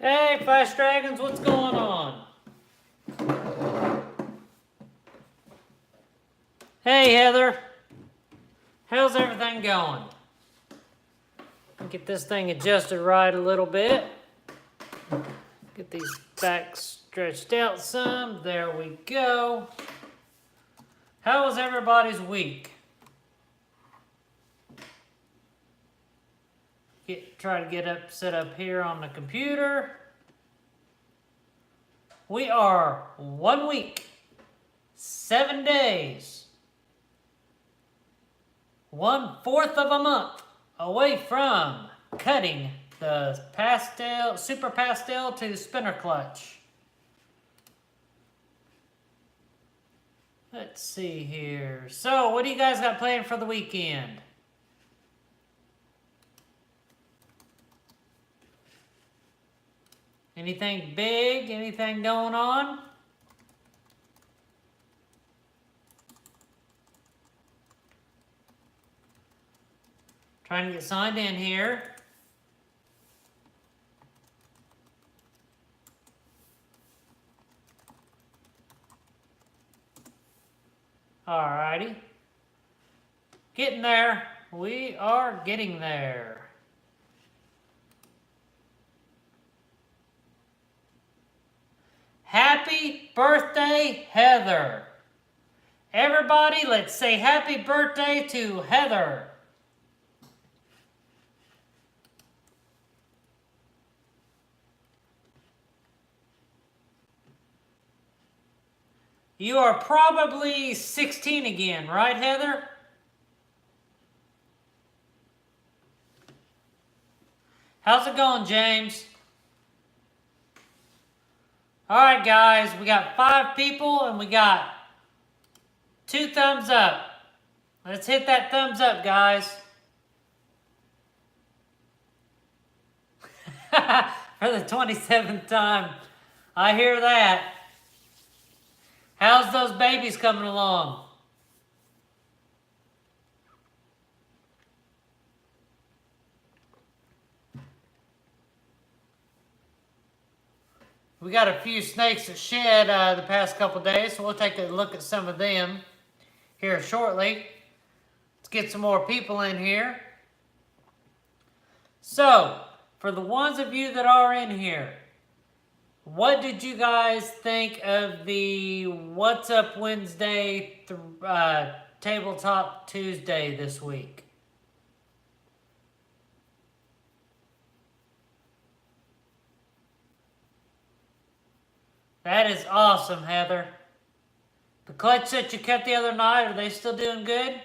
Hey, Flash Dragons, what's going on? Hey, Heather. How's everything going? Get this thing adjusted right a little bit. Get these backs stretched out some. There we go. How was everybody's week? Try to get set up here on the computer. We are 1 week, 7 days, 1/4 of a month away from cutting the super pastel to spinner clutch. Let's see here. So, what do you guys got planned for the weekend? Anything big? Anything going on? Trying to get signed in here. Alrighty. Getting there. We are getting there. Happy birthday, Heather. Everybody, let's say happy birthday to Heather. You are probably 16 again, right, Heather? How's it going, James? All right, guys, we got 5 people and we got 2 thumbs up. Let's hit that thumbs up, guys. For the 27th time. I hear that. How's those babies coming along? We got a few snakes that shed the past couple days, so we'll take a look at some of them here shortly. Let's get some more people in here. So, for the ones of you that are in here, what did you guys think of the What's Up Wednesday, Tabletop Tuesday this week? That is awesome, Heather. The clutch that you cut the other night, are they still doing good?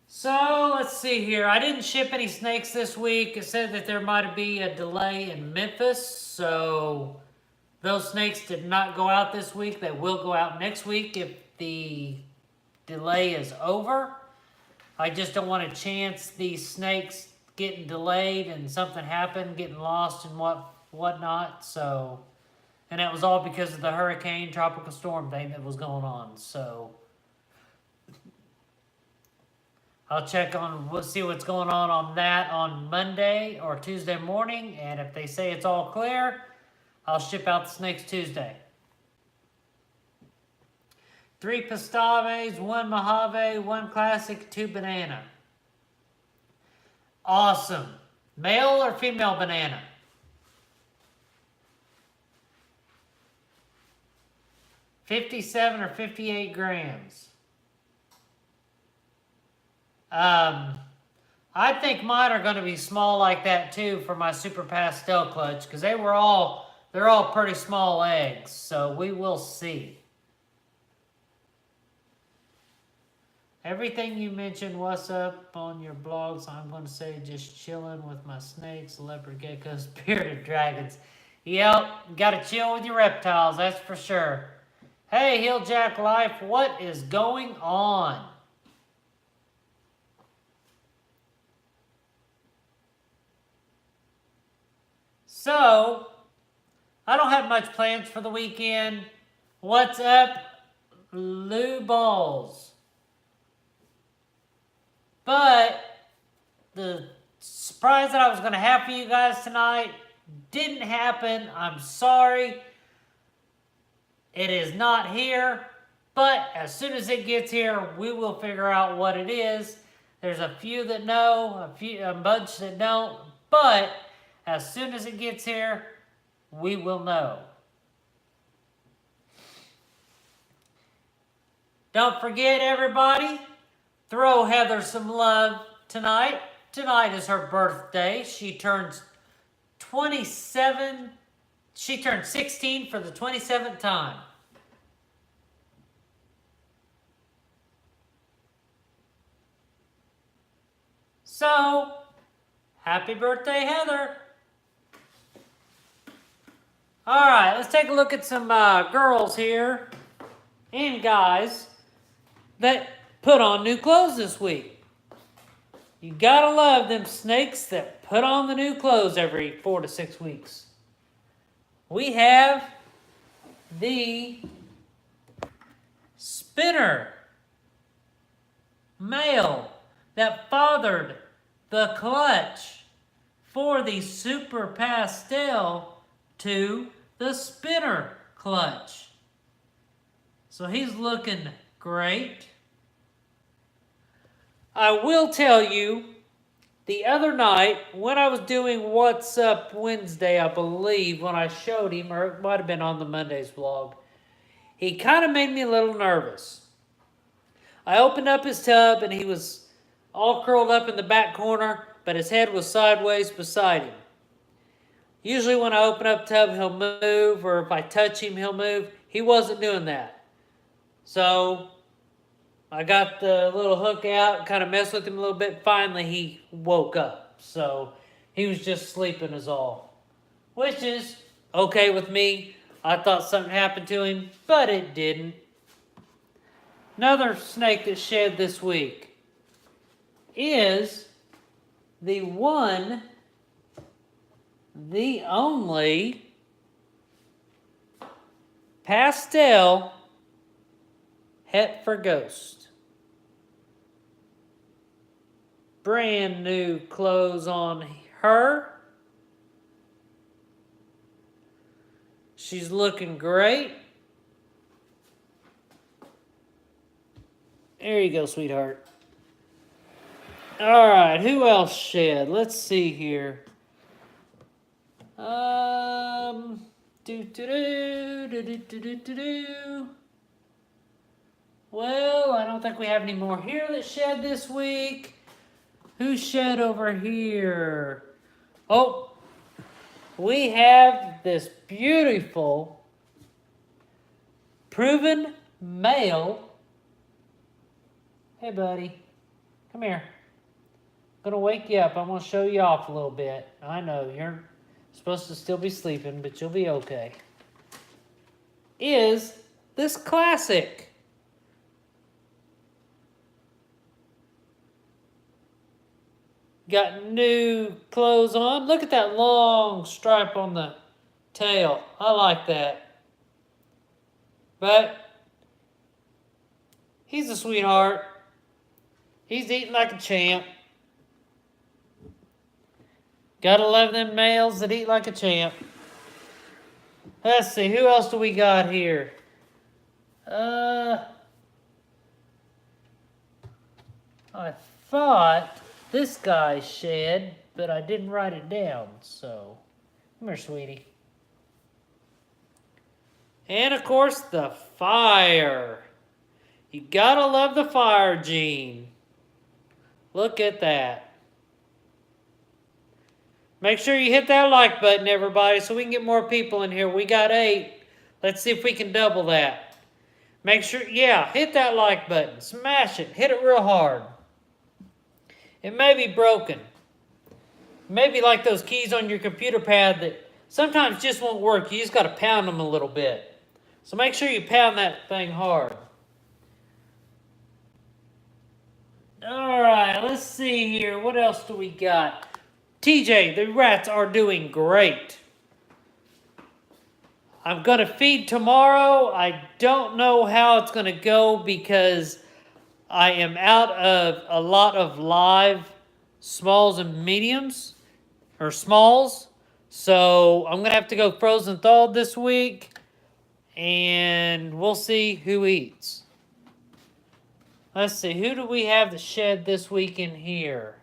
So, let's see here. I didn't ship any snakes this week. It said that there might be a delay in Memphis, so those snakes did not go out this week. They will go out next week if the delay is over. I just don't want to chance these snakes getting delayed and something happened, getting lost and whatnot. So, and that was all because of the hurricane, tropical storm thing that was going on. So, I'll check on, we'll see what's going on that on Monday or Tuesday morning. And if they say it's all clear, I'll ship out the snakes Tuesday. 3 Pastaves, 1 Mojave, 1 Classic, 2 Banana. Awesome. Male or female banana? $57 or 58 grams. I think mine are going to be small like that too for my Super Pastel clutch because they were all they're all pretty small eggs, so we will see. Everything you mentioned, what's up on your blogs, I'm going to say just chilling with my snakes, leopard geckos, bearded dragons. Yep, gotta chill with your reptiles, that's for sure. Hey, Hilljack Life, what is going on? So, I don't have much plans for the weekend. What's up, Lou Balls? But the surprise that I was going to have for you guys tonight didn't happen. I'm sorry. It is not here. But as soon as it gets here, we will figure out what it is. There's a few that know, a bunch that don't. But as soon as it gets here, we will know. Don't forget, everybody, throw Heather some love tonight. Tonight is her birthday. She turns 27. She turned 16 for the 27th time. So, happy birthday, Heather. All right, let's take a look at some girls here and guys that put on new clothes this week. You gotta love them snakes that put on the new clothes every 4 to 6 weeks. We have the spinner male that fathered the clutch for the Super Pastel to the spinner clutch. So he's looking great. I will tell you, the other night when I was doing What's Up Wednesday, I believe, when I showed him, or it might have been on the Monday's vlog, he kind of made me a little nervous. I opened up his tub and he was all curled up in the back corner, but his head was sideways beside him. Usually when I open up the tub, he'll move, or if I touch him, he'll move. He wasn't doing that. So I got the little hook out, kind of messed with him a little bit. Finally, he woke up. So he was just sleeping is all, which is okay with me. I thought something happened to him, but it didn't. Another snake that shed this week is the one, the only pastel Het for Ghost. Brand new clothes on her. She's looking great. There you go, sweetheart. All right, who else shed? Let's see here. Well, I don't think we have any more here that shed this week. Who shed over here? Oh, we have this beautiful proven male. Hey, buddy. Come here. I'm going to wake you up. I'm going to show you off a little bit. I know, you're supposed to still be sleeping, but you'll be okay. Is this classic. Got new clothes on. Look at that long stripe on the tail. I like that. But he's a sweetheart. He's eating like a champ. Gotta love them males that eat like a champ. Let's see, who else do we got here? I thought this guy shed, but I didn't write it down, so come here, sweetie. And of course, the fire. You gotta love the fire gene. Look at that. Make sure you hit that like button, everybody, so we can get more people in here. We got 8. Let's see if we can double that. Make sure, yeah, hit that like button. Smash it. Hit it real hard. It may be broken. Maybe like those keys on your computer pad that sometimes just won't work. You just got to pound them a little bit. So make sure you pound that thing hard. All right, let's see here. What else do we got? TJ, the rats are doing great. I'm going to feed tomorrow. I don't know how it's going to go because I am out of a lot of live smalls and mediums, or smalls. So I'm going to have to go frozen thawed this week, and we'll see who eats. Let's see, who do we have to shed this week in here?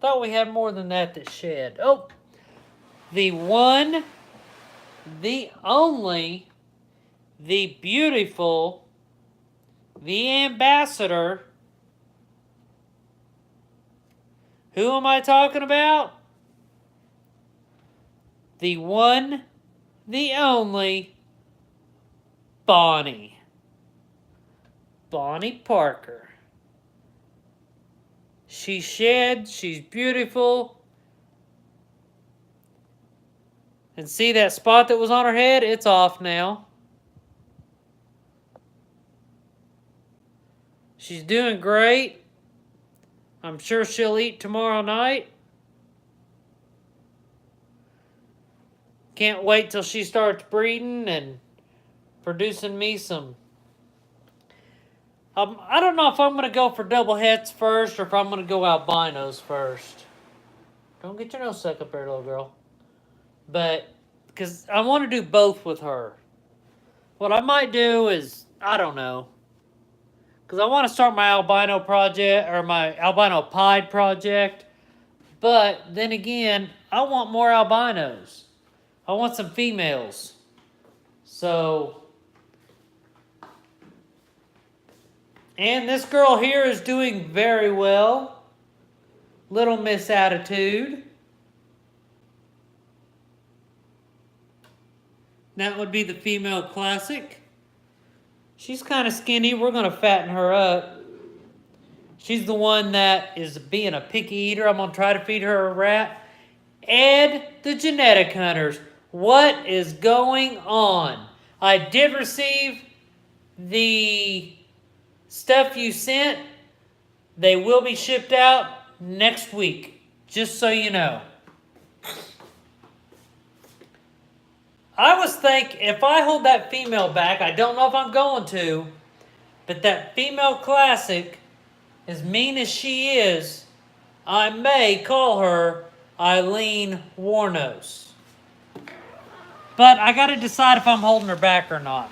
Thought we had more than that to shed. Oh, the one, the only, the beautiful, the ambassador. Who am I talking about? The one, the only, Bonnie. Bonnie Parker. She shed, she's beautiful. And see that spot that was on her head? It's off now. She's doing great. I'm sure she'll eat tomorrow night. Can't wait till she starts breeding and producing me some. I don't know if I'm going to go for double hets first or if I'm going to go albinos first. Don't get your nose stuck up there, little girl. But, because I want to do both with her. What I might do is, I don't know. Because I want to start my albino project, or my albino pied project. But, then again, I want more albinos. I want some females. So, and this girl here is doing very well. Little Miss Attitude. That would be the female classic. She's kind of skinny. We're going to fatten her up. She's the one that is being a picky eater. I'm going to try to feed her a rat. Ed, the genetic hunters. What is going on? I did receive the stuff you sent. They will be shipped out next week, just so you know. I was thinking, if I hold that female back, I don't know if I'm going to, but that female classic, as mean as she is, I may call her Eileen Warnose. But I got to decide if I'm holding her back or not,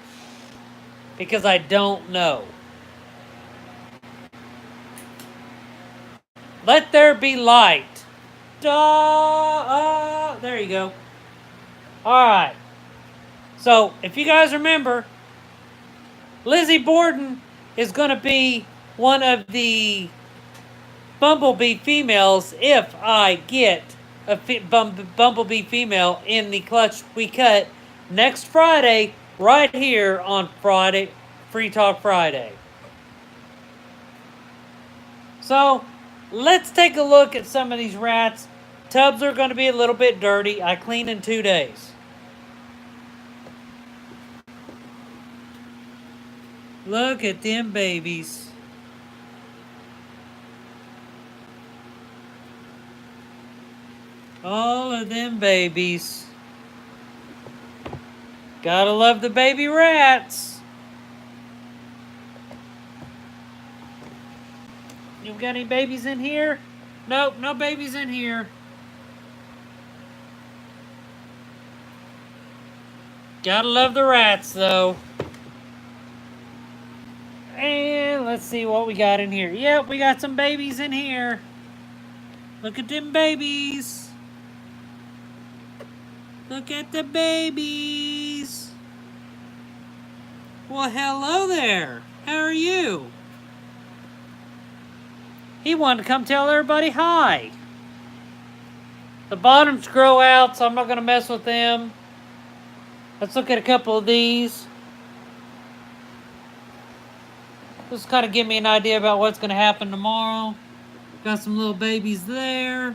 because I don't know. Let there be light. There you go. All right. So, if you guys remember, Lizzie Borden is going to be one of the bumblebee females if I get a bumblebee female in the clutch we cut next Friday, right here on Friday, Free Talk Friday. So, let's take a look at some of these rats. Tubs are going to be a little bit dirty. I clean in 2 days. Look at them babies. All of them babies. Gotta love the baby rats. You got any babies in here? Nope, no babies in here. Gotta love the rats, though. And let's see what we got in here. Yep, we got some babies in here. Look at them babies. Look at the babies. Well, hello there. How are you? He wanted to come tell everybody hi. The bottoms grow out, so I'm not going to mess with them. Let's look at a couple of these. Just kind of give me an idea about what's going to happen tomorrow. Got some little babies there.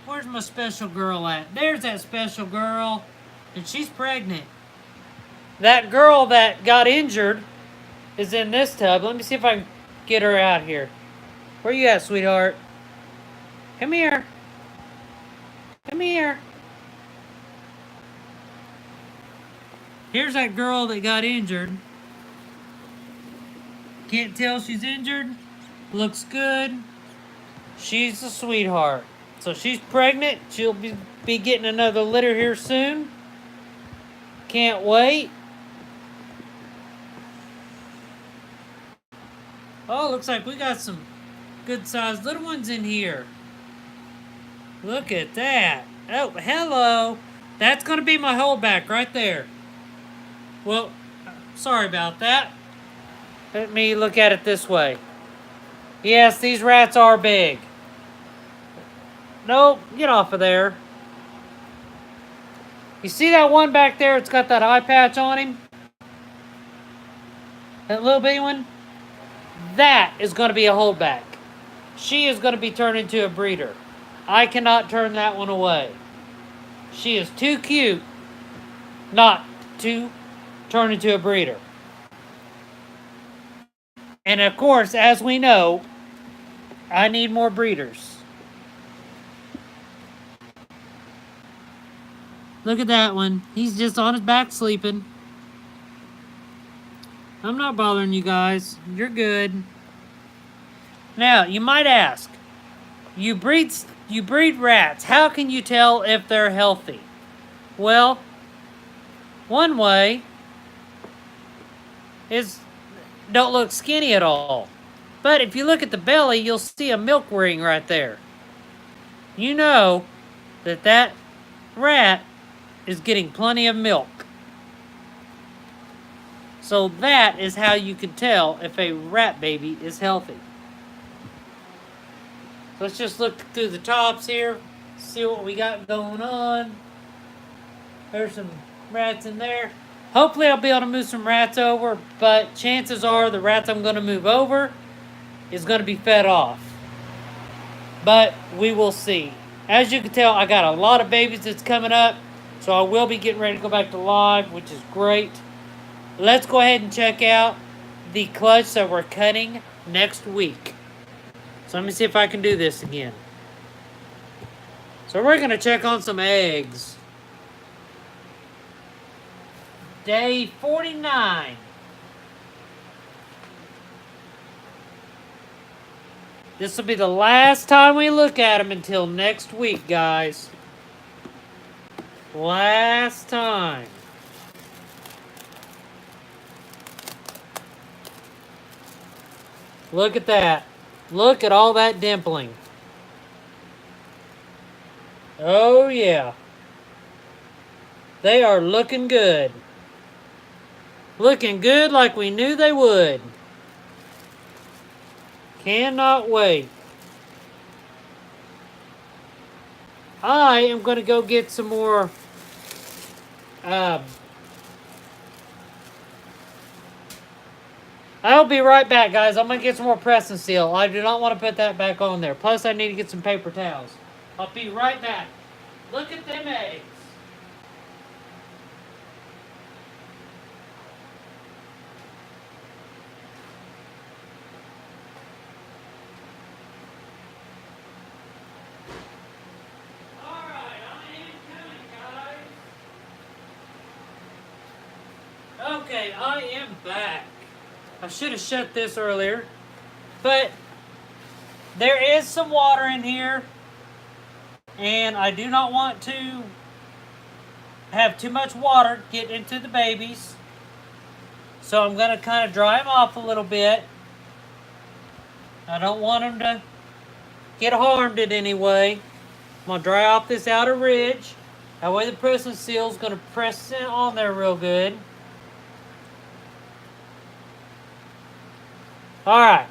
Where's my special girl at? There's that special girl. And she's pregnant. That girl that got injured is in this tub. Let me see if I can get her out here. Where you at, sweetheart? Come here. Come here. Here's that girl that got injured. Can't tell she's injured. Looks good. She's a sweetheart. So she's pregnant. She'll be getting another litter here soon. Can't wait. Oh, looks like we got some good-sized little ones in here. Look at that. Oh, hello. That's going to be my holdback right there. Well, sorry about that. Let me look at it this way. Yes, these rats are big. Nope, get off of there. You see that one back there? It's got that eye patch on him. That little bitty one. That is going to be a holdback. She is going to be turned into a breeder. I cannot turn that one away. She is too cute not to turn into a breeder. And of course, as we know, I need more breeders. Look at that one. He's just on his back sleeping. I'm not bothering you guys. You're good. Now, you might ask, you breed rats. How can you tell if they're healthy? Well, one way is don't look skinny at all. But if you look at the belly, you'll see a milk ring right there. You know that that rat is getting plenty of milk. So that is how you can tell if a rat baby is healthy. Let's just look through the tops here, see what we got going on. There's some rats in there. Hopefully I'll be able to move some rats over, but chances are the rats I'm going to move over is going to be fed off. But we will see. As you can tell, I got a lot of babies that's coming up, so I will be getting ready to go back to live, which is great. Let's go ahead and check out the clutch that we're cutting next week. So let me see if I can do this again. So we're going to check on some eggs. Day 49. This will be the last time we look at them until next week, guys. Last time. Look at that. Look at all that dimpling. Oh, yeah. They are looking good. Looking good like we knew they would. Cannot wait. I am going to go get some more I'll be right back, guys. I'm going to get some more press and seal. I do not want to put that back on there. Plus, I need to get some paper towels. I'll be right back. Look at them eggs. Alright, I am coming, guys. Okay, I am back. I should have shut this earlier, but there is some water in here, and I do not want to have too much water get into the babies, so I'm going to kind of dry them off a little bit. I don't want them to get harmed in any way. I'm going to dry off this outer ridge. That way the press and seal is going to press it on there real good. Alright,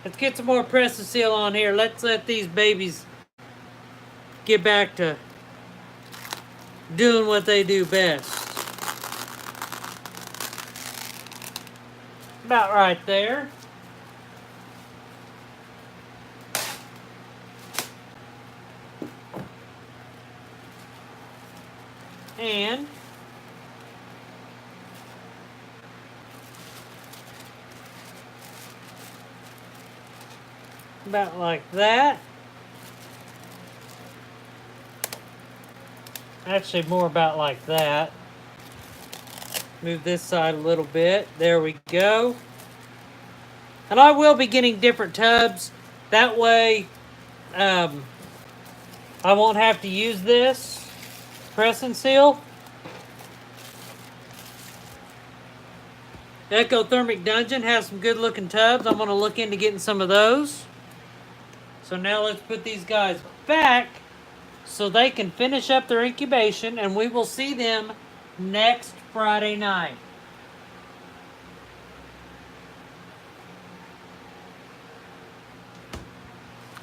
Let's get some more press and seal on here. Let's let these babies get back to doing what they do best. About right there. And about like that. Actually, more about like that. Move this side a little bit. There we go. And I will be getting different tubs. That way, I won't have to use this press and seal. Ecothermic Dungeon has some good looking tubs. I'm going to look into getting some of those. So now let's put these guys back so they can finish up their incubation, and we will see them next Friday night.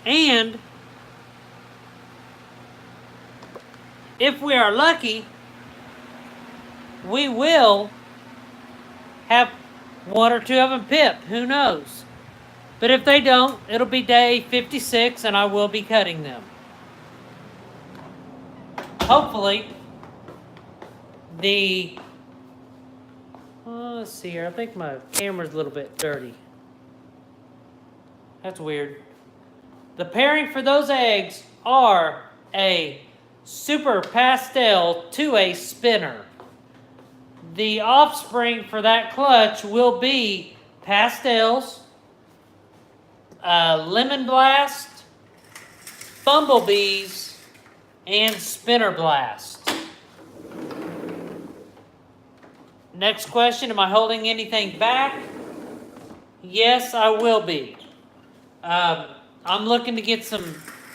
And if we are lucky, we will have one or two of them pipped. Who knows? But if they don't, it'll be day 56 and I will be cutting them. Hopefully, let's see here. I think my camera's a little bit dirty. That's weird. The pairing for those eggs are a super pastel to a spinner. The offspring for that clutch will be pastels, lemon blast, bumblebees, and spinner blast. Next question, am I holding anything back? Yes, I will be. I'm looking to get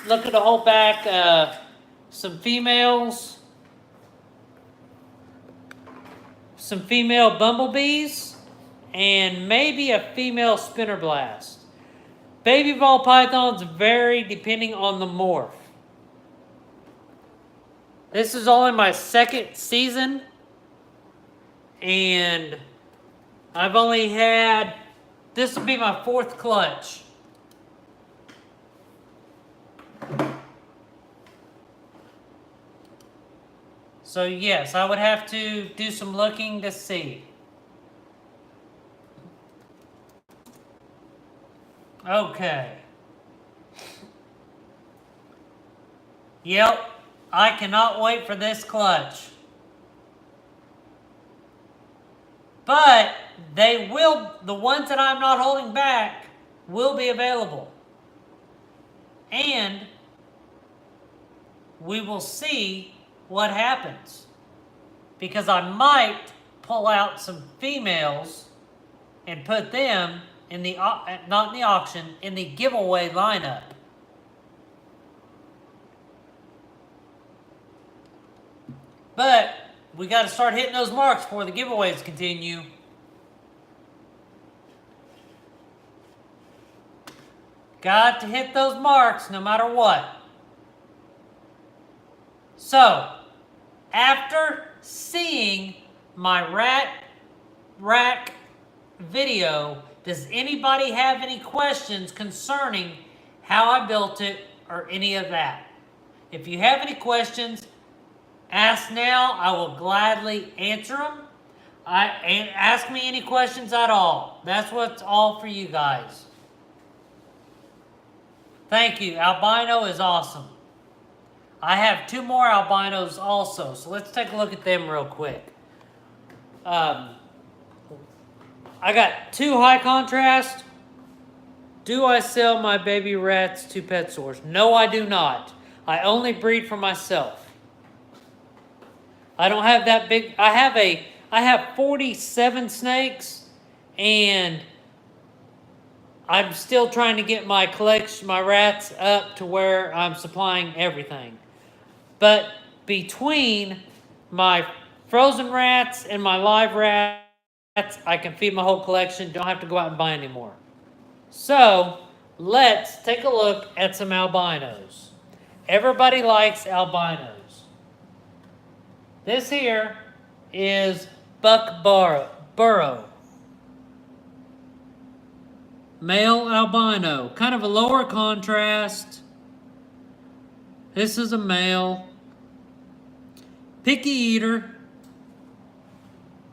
looking to hold back some females, some female bumblebees, and maybe a female spinner blast. Baby ball pythons vary depending on the morph. This is only my second season, and I've only had, this will be my fourth clutch. So yes, I would have to do some looking to see. Okay. Yep, I cannot wait for this clutch. But they will, the ones that I'm not holding back will be available. And we will see what happens. Because I might pull out some females and put them in the, not in the auction, in the giveaway lineup. But we got to start hitting those marks before the giveaways continue. Got to hit those marks no matter what. So, after seeing my rat rack video, does anybody have any questions concerning how I built it or any of that? If you have any questions, ask now. I will gladly answer them. And ask me any questions at all. That's what's all for you guys. Thank you. Albino is awesome. I have two more albinos also, so let's take a look at them real quick. I got two high contrast. Do I sell my baby rats to pet stores? No, I do not. I only breed for myself. I don't have that big. I have 47 snakes, and I'm still trying to get my collection, my rats up to where I'm supplying everything. But between my frozen rats and my live rats, I can feed my whole collection. Don't have to go out and buy anymore. So let's take a look at some albinos. Everybody likes albinos. This here is Burrow. Male albino. Kind of a lower contrast. This is a male. Picky eater.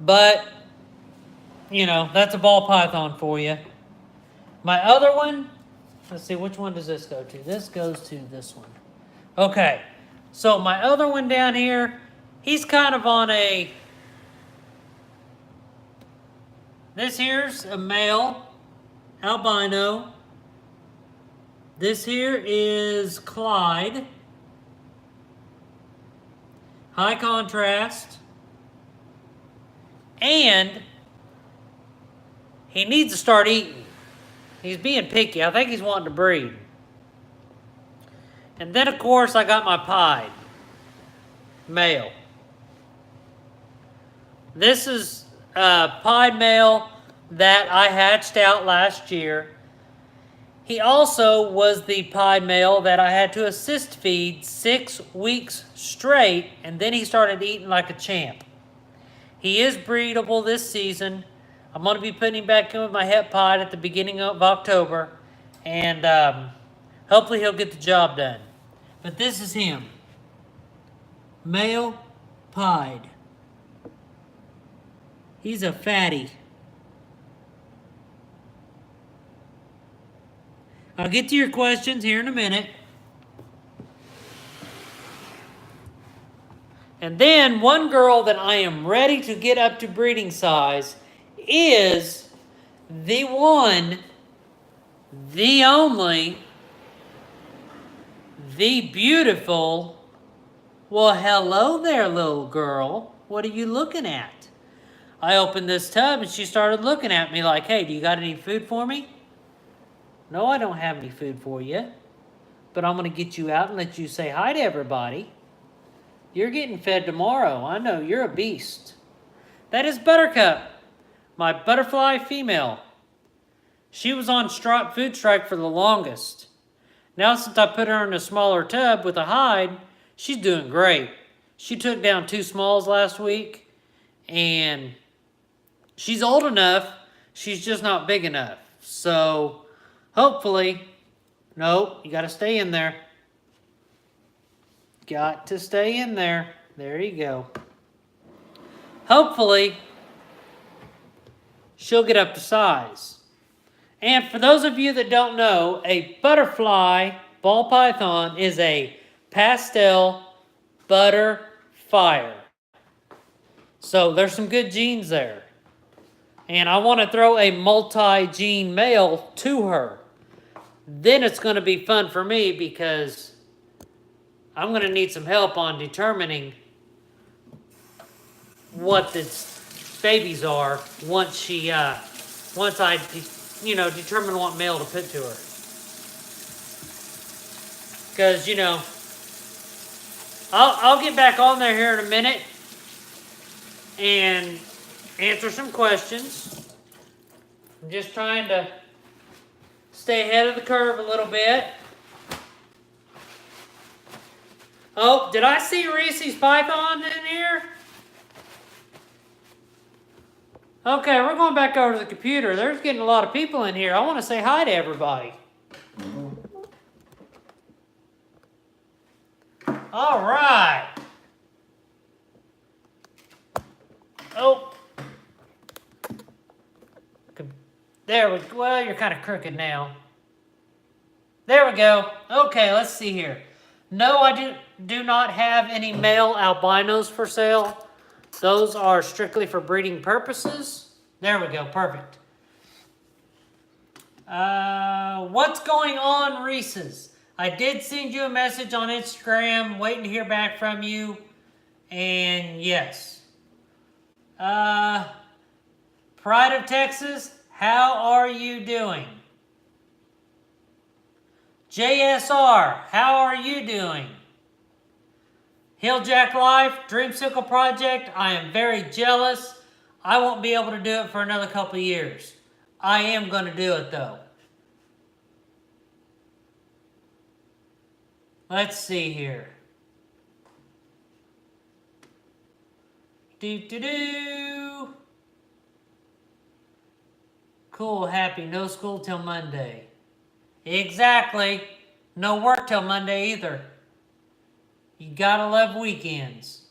But, you know, that's a ball python for you. My other one, let's see, which one does this go to? This goes to this one. Okay, so my other one down here, he's kind of on a, this here's a male albino. This here is Clyde. High contrast. And he needs to start eating. He's being picky. I think he's wanting to breed. And then, of course, I got my pied male. This is a pied male that I hatched out last year. He also was the pied male that I had to assist feed 6 weeks straight, and then he started eating like a champ. He is breedable this season. I'm going to be putting him back in with my het pied at the beginning of October, and hopefully he'll get the job done. But this is him. Male pied. He's a fatty. I'll get to your questions here in a minute. And then one girl that I am ready to get up to breeding size is the one, the only, the beautiful, well, hello there, little girl. What are you looking at? I opened this tub and she started looking at me like, hey, do you got any food for me? No, I don't have any food for you, but I'm going to get you out and let you say hi to everybody. You're getting fed tomorrow. I know, you're a beast. That is Buttercup, my butterfly female. She was on food strike for the longest. Now since I put her in a smaller tub with a hide, she's doing great. She took down 2 smalls last week, and she's old enough, she's just not big enough. So hopefully, nope, you got to stay in there. Got to stay in there. There you go. Hopefully, she'll get up to size. And for those of you that don't know, a butterfly ball python is a pastel butter fire. So there's some good genes there. And I want to throw a multi-gene male to her. Then it's going to be fun for me because I'm going to need some help on determining what the babies are once I determine what male to put to her. Because, I'll get back on there here in a minute and answer some questions. I'm just trying to stay ahead of the curve a little bit. Oh, did I see Reese's python in here? Okay, we're going back over to the computer. There's getting a lot of people in here. I want to say hi to everybody. All right. Oh. There we go. Well, you're kind of crooked now. There we go. Okay, let's see here. No, I do not have any male albinos for sale. Those are strictly for breeding purposes. There we go. Perfect. What's going on, Reese's? I did send you a message on Instagram, waiting to hear back from you. And yes. Pride of Texas, how are you doing? JSR, how are you doing? Hilljack Life, Dreamsicle Project, I am very jealous. I won't be able to do it for another couple of years. I am going to do it though. Let's see here. Do. Cool, happy, no school till Monday. Exactly. No work till Monday either. You gotta love weekends.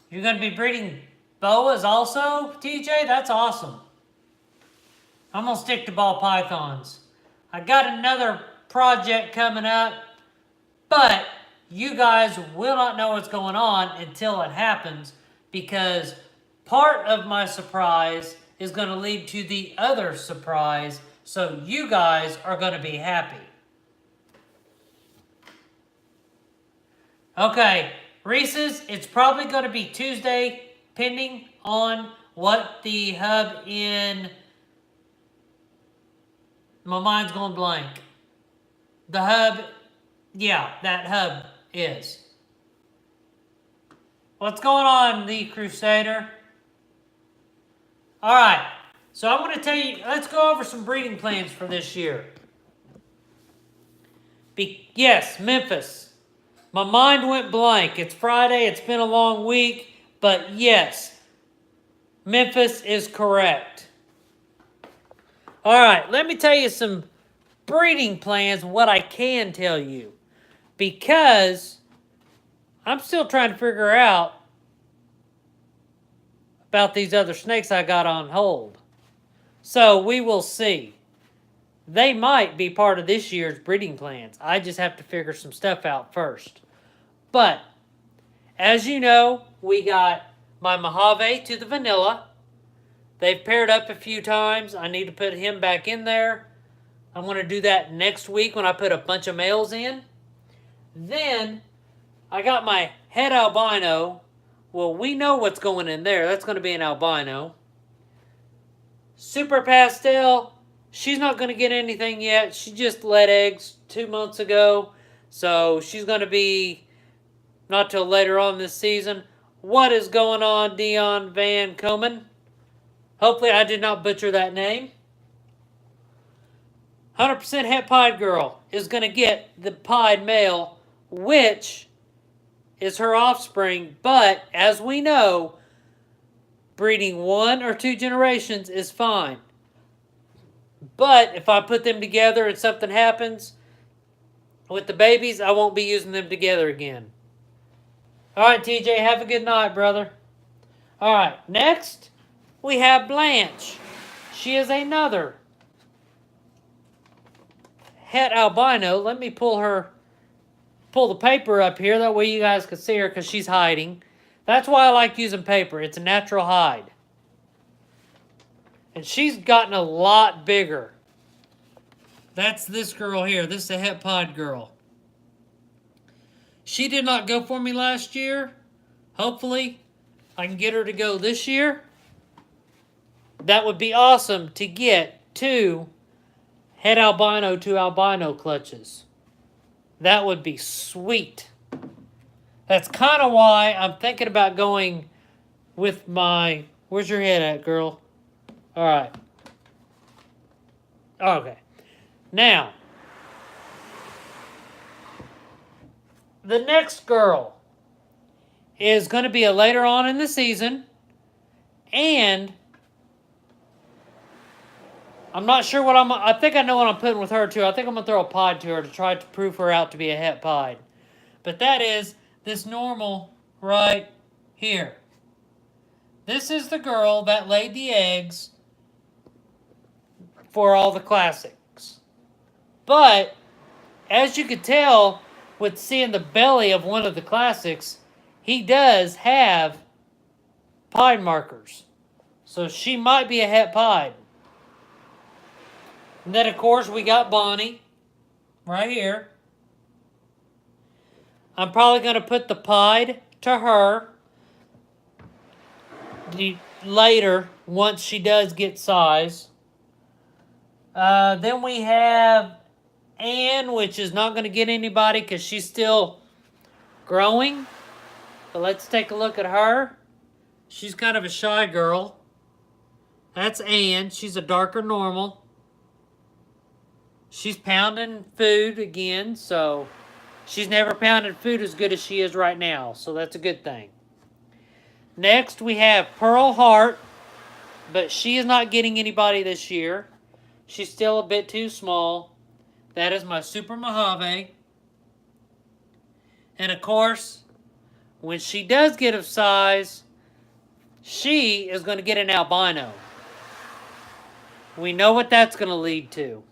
You're gonna be breeding boas also, TJ? That's awesome. I'm gonna stick to ball pythons. I got another project coming up, but you guys will not know what's going on until it happens, because part of my surprise is going to lead to the other surprise, so you guys are going to be happy. Okay, Reese's, it's probably going to be Tuesday, pending on what the hub in... My mind's going blank. The hub, yeah, that hub is. What's going on, the Crusader? All right, so I'm going to tell you, let's go over some breeding plans for this year. Yes, Memphis. My mind went blank. It's Friday, it's been a long week, but yes, Memphis is correct. All right, let me tell you some breeding plans, what I can tell you, because I'm still trying to figure out about these other snakes I got on hold. So we will see. They might be part of this year's breeding plans. I just have to figure some stuff out first. But, as you know, we got my Mojave to the vanilla. They've paired up a few times. I need to put him back in there. I'm going to do that next week when I put a bunch of males in. Then, I got my het albino. Well, we know what's going in there. That's going to be an albino. Super pastel. She's not going to get anything yet. She just laid eggs 2 months ago. So she's going to be not till later on this season. What is going on, Dion Van Komen? Hopefully I did not butcher that name. 100% het pied girl is going to get the pied male, which is her offspring. But, as we know, breeding 1 or 2 generations is fine. But if I put them together and something happens with the babies, I won't be using them together again. Alright, TJ, have a good night, brother. Alright, next we have Blanche. She is another het albino. Let me pull the paper up here. That way you guys can see her because she's hiding. That's why I like using paper. It's a natural hide. And she's gotten a lot bigger. That's this girl here. This is a het pied girl. She did not go for me last year. Hopefully, I can get her to go this year. That would be awesome to get 2 het albino to albino clutches. That would be sweet. That's kind of why I'm thinking about going with my... Where's your head at, girl? All right. Okay. Now, the next girl is going to be a later on in the season, and I'm not sure what I think I know what I'm putting with her too. I think I'm going to throw a pied to her to try to prove her out to be a het pied. But that is this normal right here. This is the girl that laid the eggs for all the classics. But, as you can tell with seeing the belly of one of the classics, he does have pied markers. So she might be a het pied. And then, of course, we got Bonnie right here. I'm probably going to put the pied to her later once she does get size. Then we have Anne, which is not going to get anybody because she's still growing. But let's take a look at her. She's kind of a shy girl. That's Anne. She's a darker normal. She's pounding food again, so she's never pounded food as good as she is right now, so that's a good thing. Next, we have Pearl Heart, but she is not getting anybody this year. She's still a bit too small. That is my Super Mojave. And of course, when she does get of size, she is going to get an albino. We know what that's going to lead to.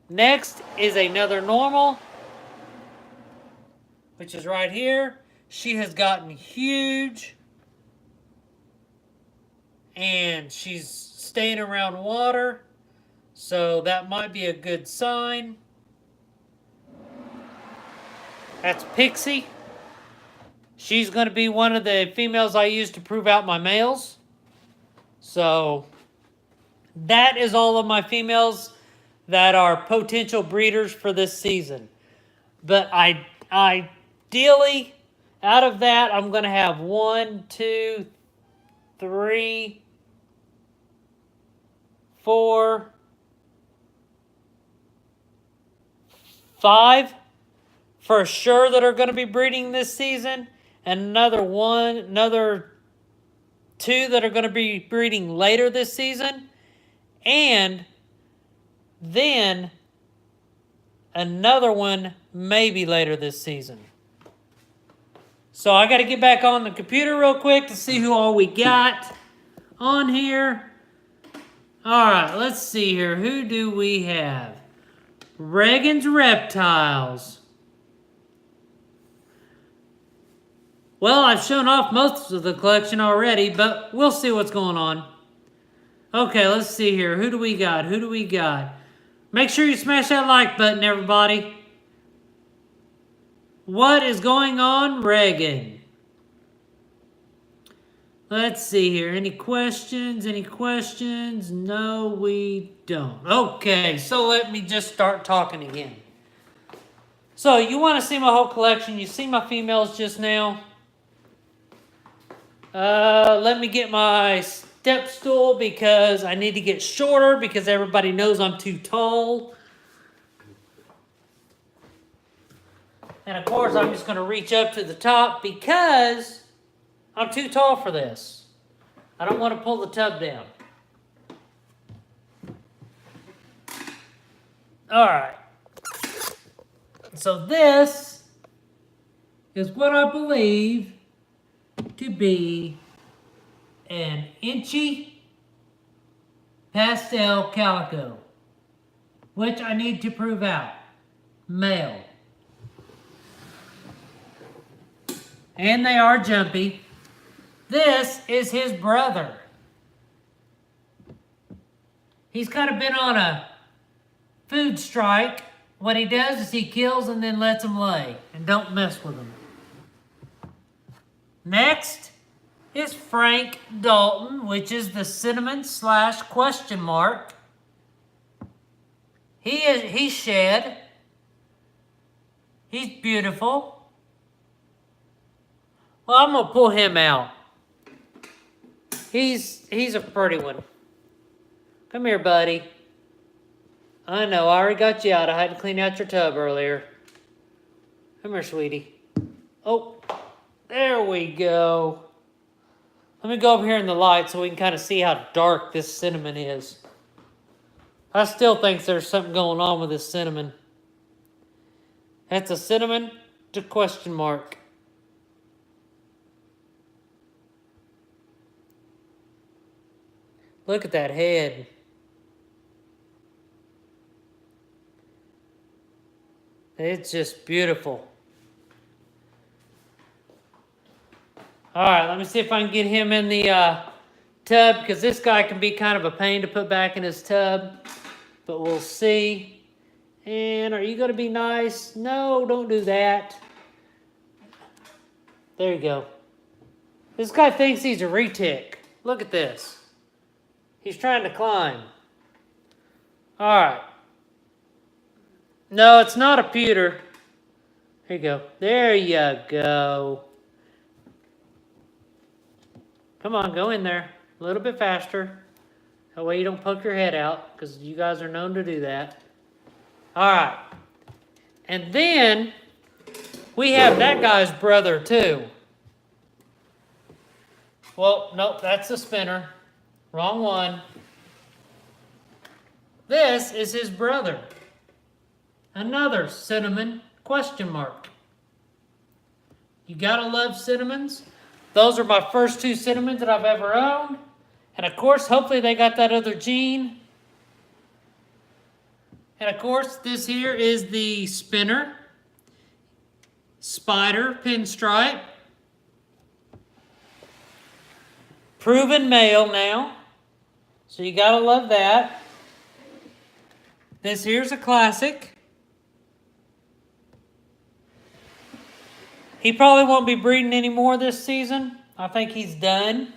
Next is another normal, which is right here. She has gotten huge, and she's staying around water, so that might be a good sign. That's Pixie. She's going to be one of the females I use to prove out my males. So that is all of my females that are potential breeders for this season. But ideally, out of that, I'm going to have 1, 2, 3, 4, 5 for sure that are going to be breeding this season, and another 2 that are going to be breeding later this season, and then another one maybe later this season. So I got to get back on the computer real quick to see who all we got on here. All right, let's see here. Who do we have? Reagan's Reptiles. Well, I've shown off most of the collection already, but we'll see what's going on. Okay, let's see here. Who do we got? Who do we got? Make sure you smash that like button, everybody. What is going on, Reagan? Let's see here. Any questions? Any questions? No, we don't. Okay, so let me just start talking again. So you want to see my whole collection? You see my females just now? Let me get my step stool because I need to get shorter because everybody knows I'm too tall. And of course, I'm just going to reach up to the top because I'm too tall for this. I don't want to pull the tub down. All right. So this is what I believe to be an inchy pastel calico, which I need to prove out. Male. And they are jumpy. This is his brother. He's kind of been on a food strike. What he does is he kills and then lets them lay and don't mess with them. Next is Frank Dalton, which is the cinnamon / question mark. He's shed. He's beautiful. Well, I'm gonna pull him out. He's a pretty one. Come here, buddy. I know, I already got you out. I had to clean out your tub earlier. Come here, sweetie. Oh, there we go. Let me go over here in the light so we can kind of see how dark this cinnamon is. I still think there's something going on with this cinnamon. That's a cinnamon to question mark. Look at that head. It's just beautiful. All right, let me see if I can get him in the tub because this guy can be kind of a pain to put back in his tub. But we'll see. And are you going to be nice? No, don't do that. There you go. This guy thinks he's a retic. Look at this. He's trying to climb. All right. No, it's not a pewter. Here you go. There you go. Come on, go in there. A little bit faster. That way you don't poke your head out, because you guys are known to do that. All right. And then we have that guy's brother too. Well, nope, that's the spinner. Wrong one. This is his brother. Another cinnamon question mark. You gotta love cinnamons. Those are my first two cinnamons that I've ever owned. And of course, hopefully they got that other gene. And of course, this here is the spinner. Spider pinstripe. Proven male now. So you gotta love that. This here's a classic. He probably won't be breeding anymore this season. I think he's done.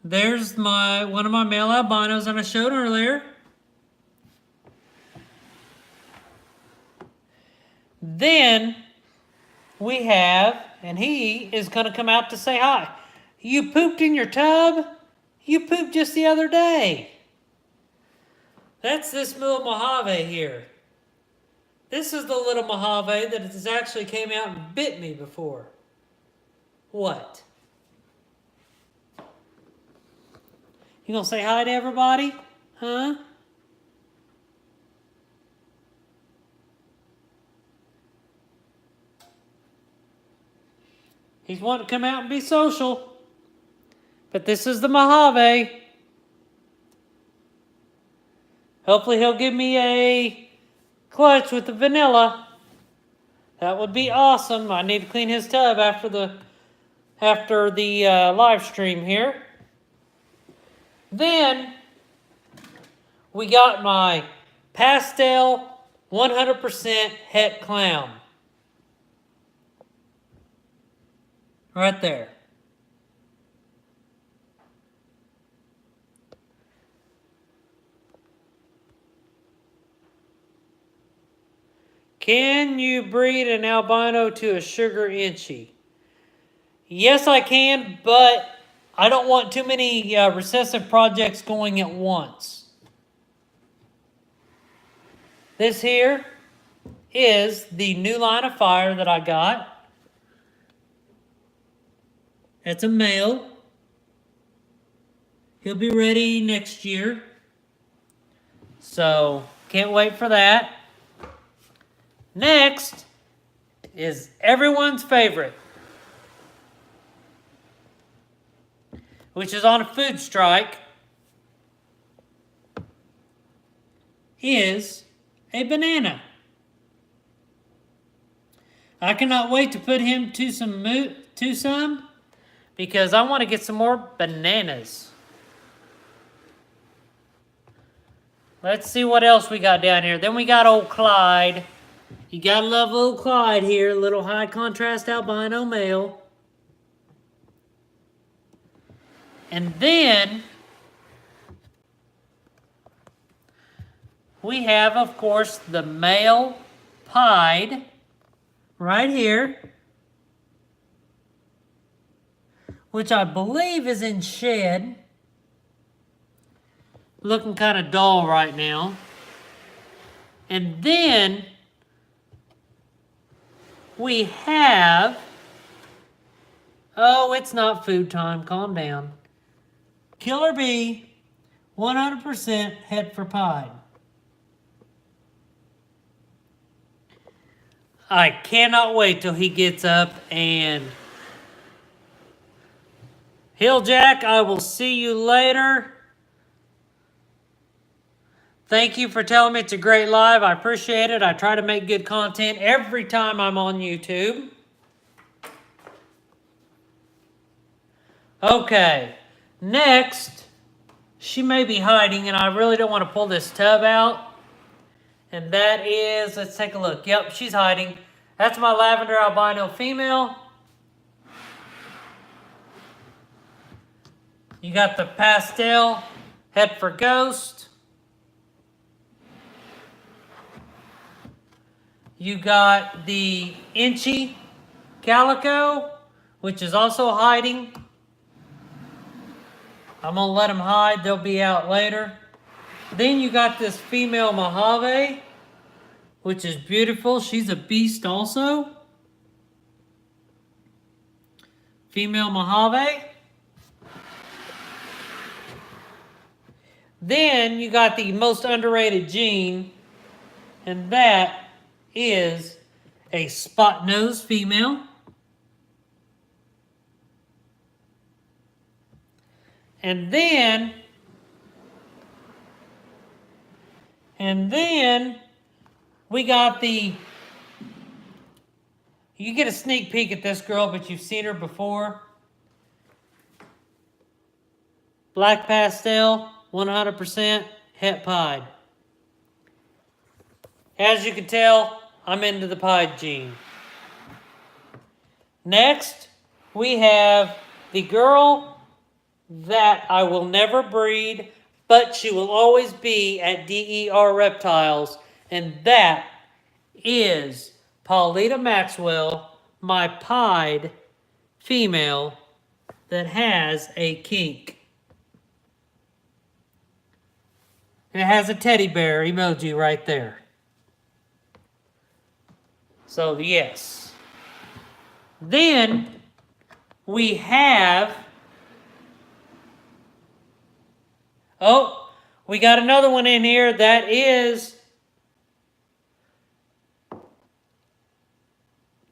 There's one of my male albinos that I showed earlier. Then we have, and he is going to come out to say hi. You pooped in your tub? You pooped just the other day. That's this little Mojave here. This is the little Mojave that has actually came out and bit me before. What? You gonna say hi to everybody? Huh? He's wanting to come out and be social. But this is the Mojave. Hopefully he'll give me a clutch with the vanilla. That would be awesome. I need to clean his tub after the live stream here. Then we got my pastel 100% het clown. Right there. Can you breed an albino to a sugar inchie? Yes, I can, but I don't want too many recessive projects going at once. This here is the new line of fire that I got. It's a male. He'll be ready next year. So, can't wait for that. Next is everyone's favorite, which is on a food strike, is a banana. I cannot wait to put him to some because I want to get some more bananas. Let's see what else we got down here. Then we got old Clyde. You gotta love old Clyde here, little high contrast albino male. And then we have, of course, the male pied right here, which I believe is in shed. Looking kind of dull right now. And then we have, oh, it's not food time, calm down. Killer Bee, 100% het for pied. I cannot wait till he gets up and Hilljack, I will see you later. Thank you for telling me it's a great live. I appreciate it. I try to make good content every time I'm on YouTube. Okay, next, she may be hiding, and I really don't want to pull this tub out. And that is, let's take a look. Yep, she's hiding. That's my lavender albino female. You got the pastel het for ghost. You got the inchy calico, which is also hiding. I'm going to let them hide. They'll be out later. Then you got this female Mojave, which is beautiful. She's a beast also. Female Mojave. Then you got the most underrated gene, and that is a spot nose female. And then we got the, you get a sneak peek at this girl, but you've seen her before. Black pastel, 100% het pied. As you can tell, I'm into the pied gene. Next, we have the girl that I will never breed, but she will always be at DER Reptiles, and that is Paulita Maxwell, my pied female that has a kink. And it has a teddy bear emoji right there. So yes. Then we have, oh, we got another one in here that is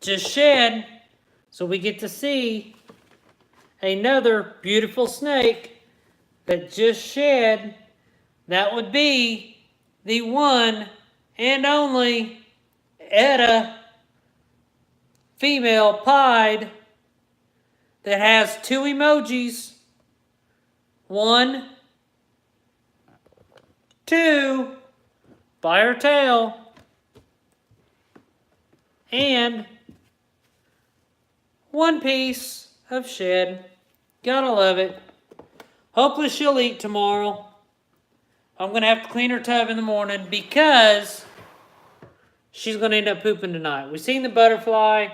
just shed. So we get to see another beautiful snake that just shed. That would be the one and only Etta female pied that has two emojis. 1, 2, by her tail, and one piece of shed. Gotta love it. Hopefully she'll eat tomorrow. I'm going to have to clean her tub in the morning because she's going to end up pooping tonight. We've seen the butterfly.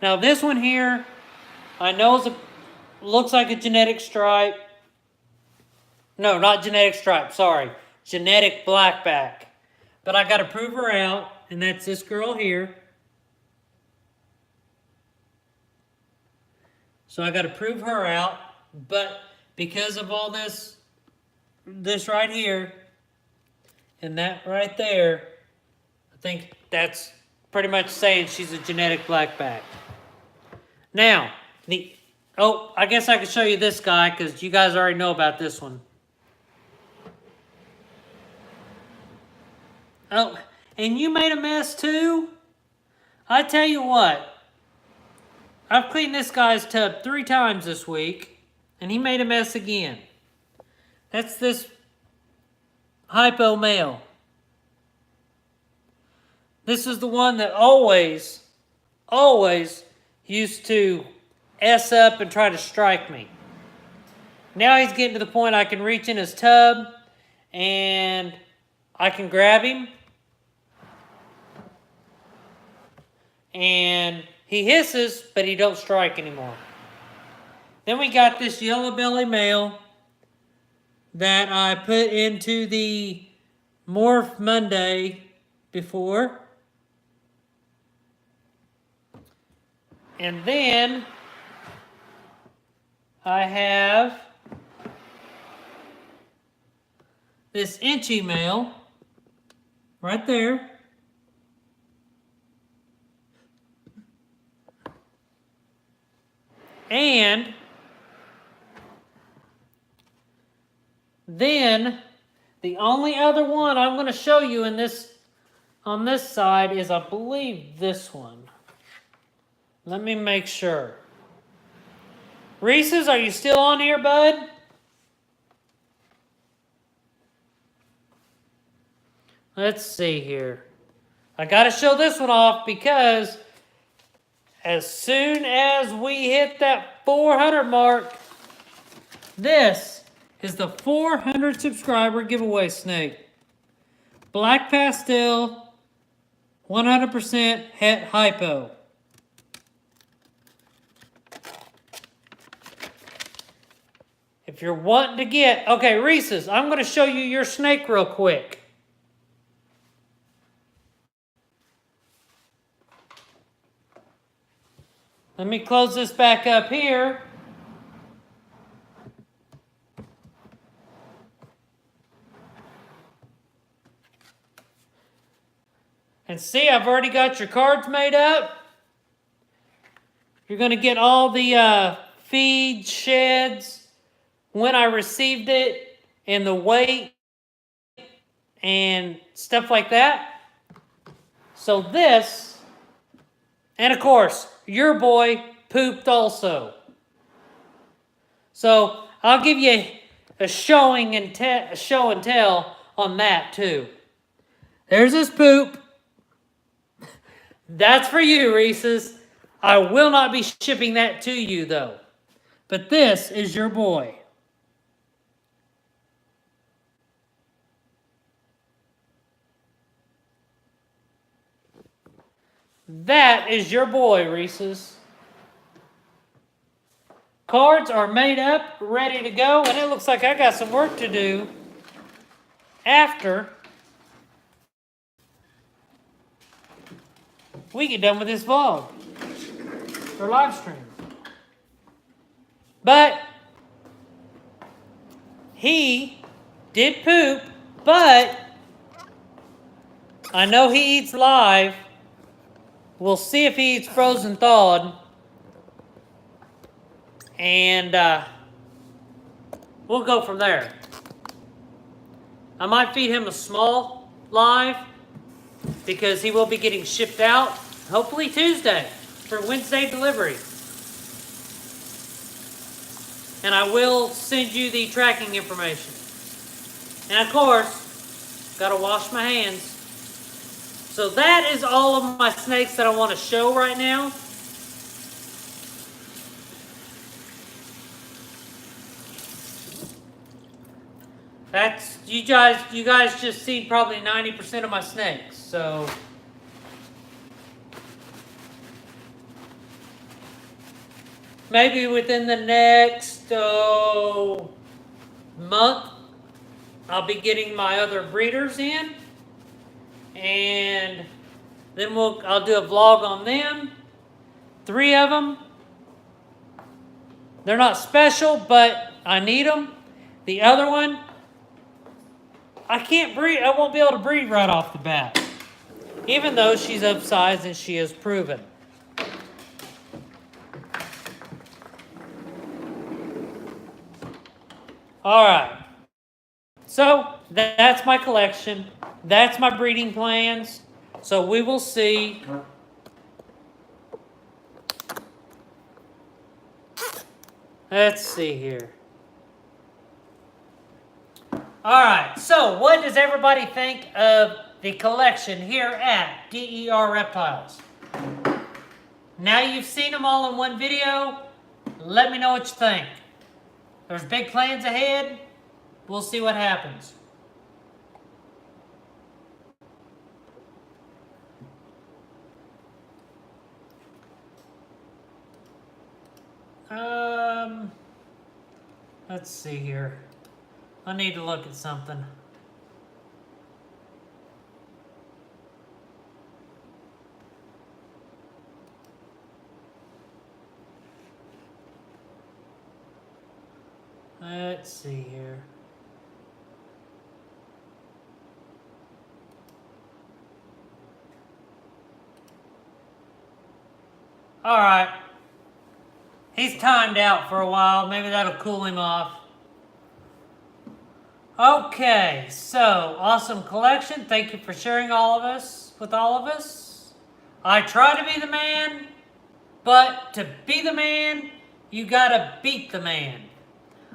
Now this one here, I know looks like a genetic stripe. No, not genetic stripe, sorry. Genetic blackback. But I got to prove her out, and that's this girl here. So I got to prove her out, but because of all this right here and that right there, I think that's pretty much saying she's a genetic blackback. Now, I guess I could show you this guy because you guys already know about this one. Oh, and you made a mess too? I tell you what, I've cleaned this guy's tub 3 times this week, and he made a mess again. That's this hypo male. This is the one that always used to S up and try to strike me. Now he's getting to the point I can reach in his tub and I can grab him. And he hisses, but he don't strike anymore. Then we got this yellow belly male that I put into the Morph Monday before. And then I have this inchy male right there. And then the only other one I'm going to show you in this on this side is, I believe, this one. Let me make sure. Reese's, are you still on here, bud? Let's see here. I got to show this one off because as soon as we hit that 400 mark, this is the 400 subscriber giveaway snake. Black pastel, 100% het hypo. If you're wanting to get... Okay, Reese's, I'm going to show you your snake real quick. Let me close this back up here. And see, I've already got your cards made up. You're going to get all the feed sheds, when I received it, and the weight, and stuff like that. So this, and of course, your boy pooped also. So I'll give you a show and tell on that too. There's his poop. That's for you, Reese's. I will not be shipping that to you though. But this is your boy. That is your boy, Reese's. Cards are made up, ready to go, and it looks like I got some work to do after we get done with this vlog or live stream. But he did poop, but I know he eats live. We'll see if he eats frozen thawed. And we'll go from there. I might feed him a small live because he will be getting shipped out, hopefully Tuesday, for Wednesday delivery. And I will send you the tracking information. And of course, gotta wash my hands. So that is all of my snakes that I want to show right now. That's, you guys just see probably 90% of my snakes, so. Maybe within the next month, I'll be getting my other breeders in. And then I'll do a vlog on them. 3 of them. They're not special, but I need them. The other one, I can't breed. I won't be able to breed right off the bat. Even though she's of size and she is proven. Alright. So, that's my collection. That's my breeding plans. So we will see. Let's see here. Alright, so what does everybody think of the collection here at DER Reptiles? Now you've seen them all in one video. Let me know what you think. There's big plans ahead. We'll see what happens. Let's see here. I need to look at something. Let's see here. All right. He's timed out for a while. Maybe that'll cool him off. Okay, so awesome collection. Thank you for sharing all of us with all of us. I try to be the man, but to be the man, you gotta beat the man.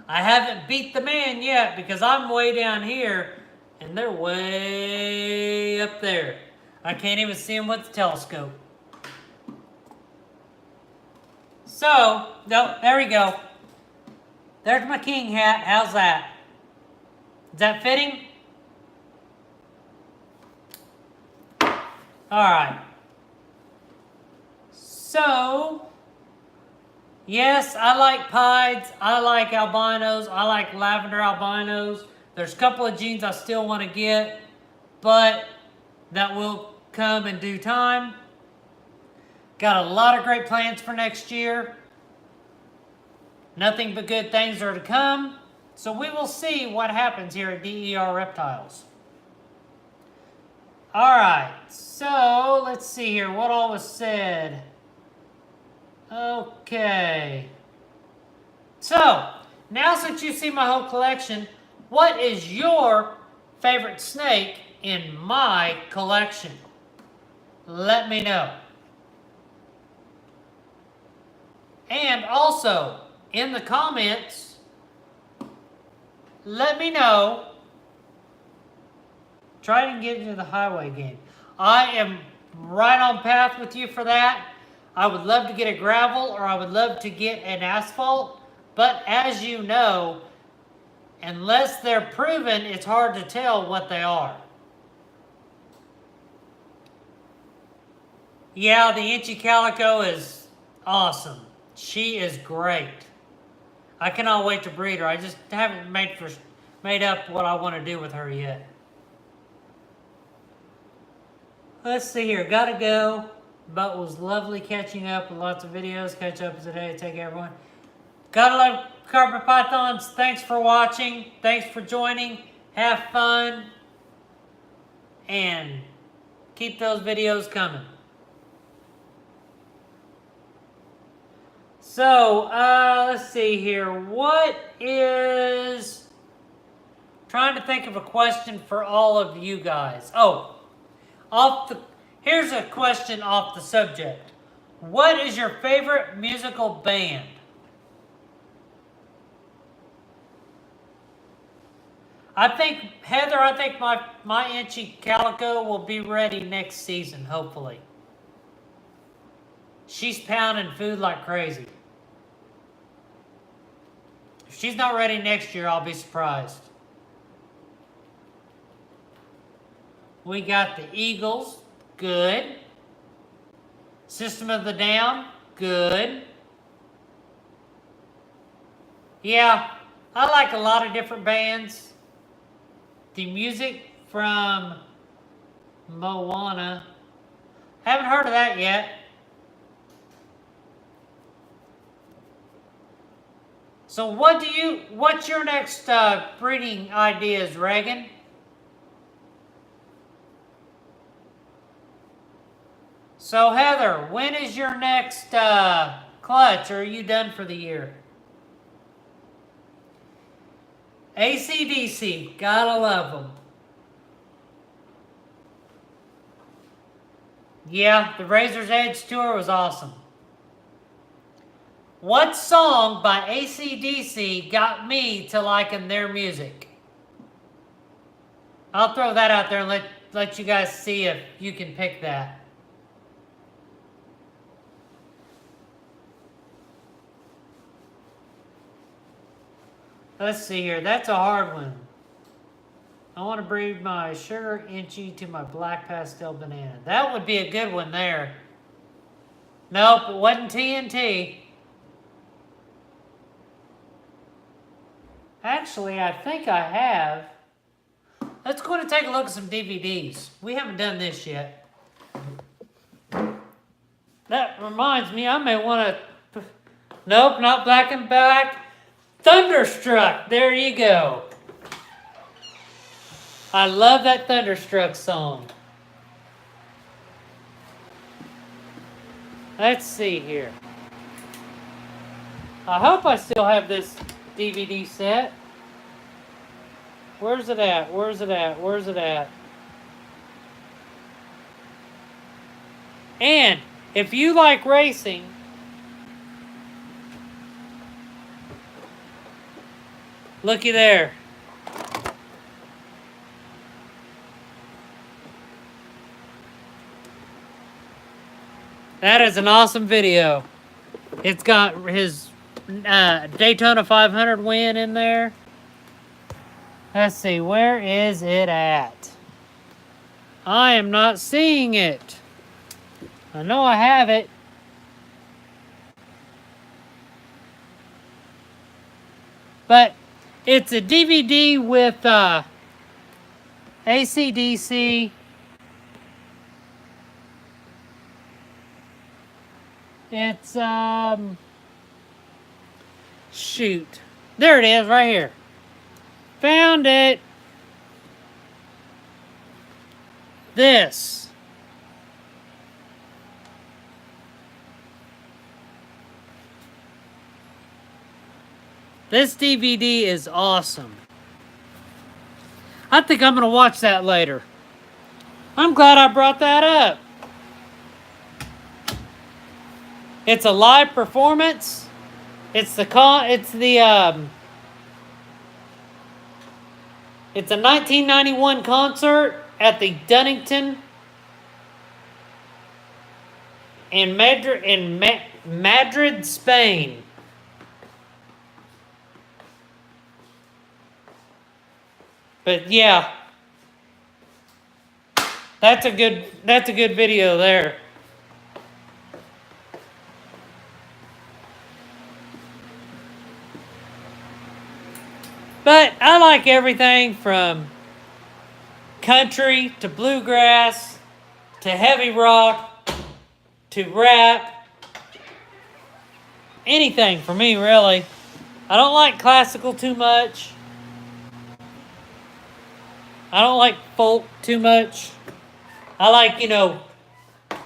I haven't beat the man yet because I'm way down here and they're way up there. I can't even see them with the telescope. So, no, there we go. There's my king hat. How's that? Is that fitting? Alright. So, Yes, I like pieds. I like albinos. I like lavender albinos. There's a couple of genes I still want to get, but that will come in due time. Got a lot of great plans for next year. Nothing but good things are to come. So we will see what happens here at DER Reptiles. Alright, so let's see here what all was said. Okay. So, now since you see my whole collection, what is your favorite snake in my collection? Let me know. And also, in the comments, let me know. Try to get into the highway game. I am right on path with you for that. I would love to get a gravel or I would love to get an asphalt. But as you know, unless they're proven, it's hard to tell what they are. Yeah, the Inchy Calico is awesome. She is great. I cannot wait to breed her. I just haven't made up what I want to do with her yet. Let's see here. Gotta go. But it was lovely catching up with lots of videos. Catch up today. Take care, everyone. Gotta love carpet pythons. Thanks for watching. Thanks for joining. Have fun. And keep those videos coming. So, let's see here. What is... Trying to think of a question for all of you guys. Oh, here's a question off the subject. What is your favorite musical band? I think, Heather, my Inchy Calico will be ready next season, hopefully. She's pounding food like crazy. If she's not ready next year, I'll be surprised. We got the Eagles, good. System of the Down, good. Yeah, I like a lot of different bands. The music from Moana, haven't heard of that yet. So what's your next breeding ideas, Reagan? So Heather, when is your next clutch, or are you done for the year? AC/DC, gotta love them. Yeah, the Razor's Edge tour was awesome. What song by AC/DC got me to liking their music? I'll throw that out there and let you guys see if you can pick that. Let's see here. That's a hard one. I want to breed my Sugar Inchy to my Black Pastel Banana. That would be a good one there. Nope, it wasn't TNT. Actually, I think I have. Let's go and take a look at some DVDs. We haven't done this yet. That reminds me, I may want to... Nope, not Black and Black. Thunderstruck, there you go. I love that Thunderstruck song. Let's see here. I hope I still have this DVD set. Where's it at? Where's it at? Where's it at? And if you like racing, looky there. That is an awesome video. It's got his Daytona 500 win in there. Let's see, where is it at? I am not seeing it. I know I have it. But it's a DVD with AC/DC. It's, shoot. There it is, right here. Found it. This. This DVD is awesome. I think I'm going to watch that later. I'm glad I brought that up. It's a live performance. It's a 1991 concert at the Dunnington in Madrid, Spain. But yeah, that's a good video there. But I like everything from country to bluegrass to heavy rock to rap. Anything for me, really. I don't like classical too much. I don't like folk too much. I like, I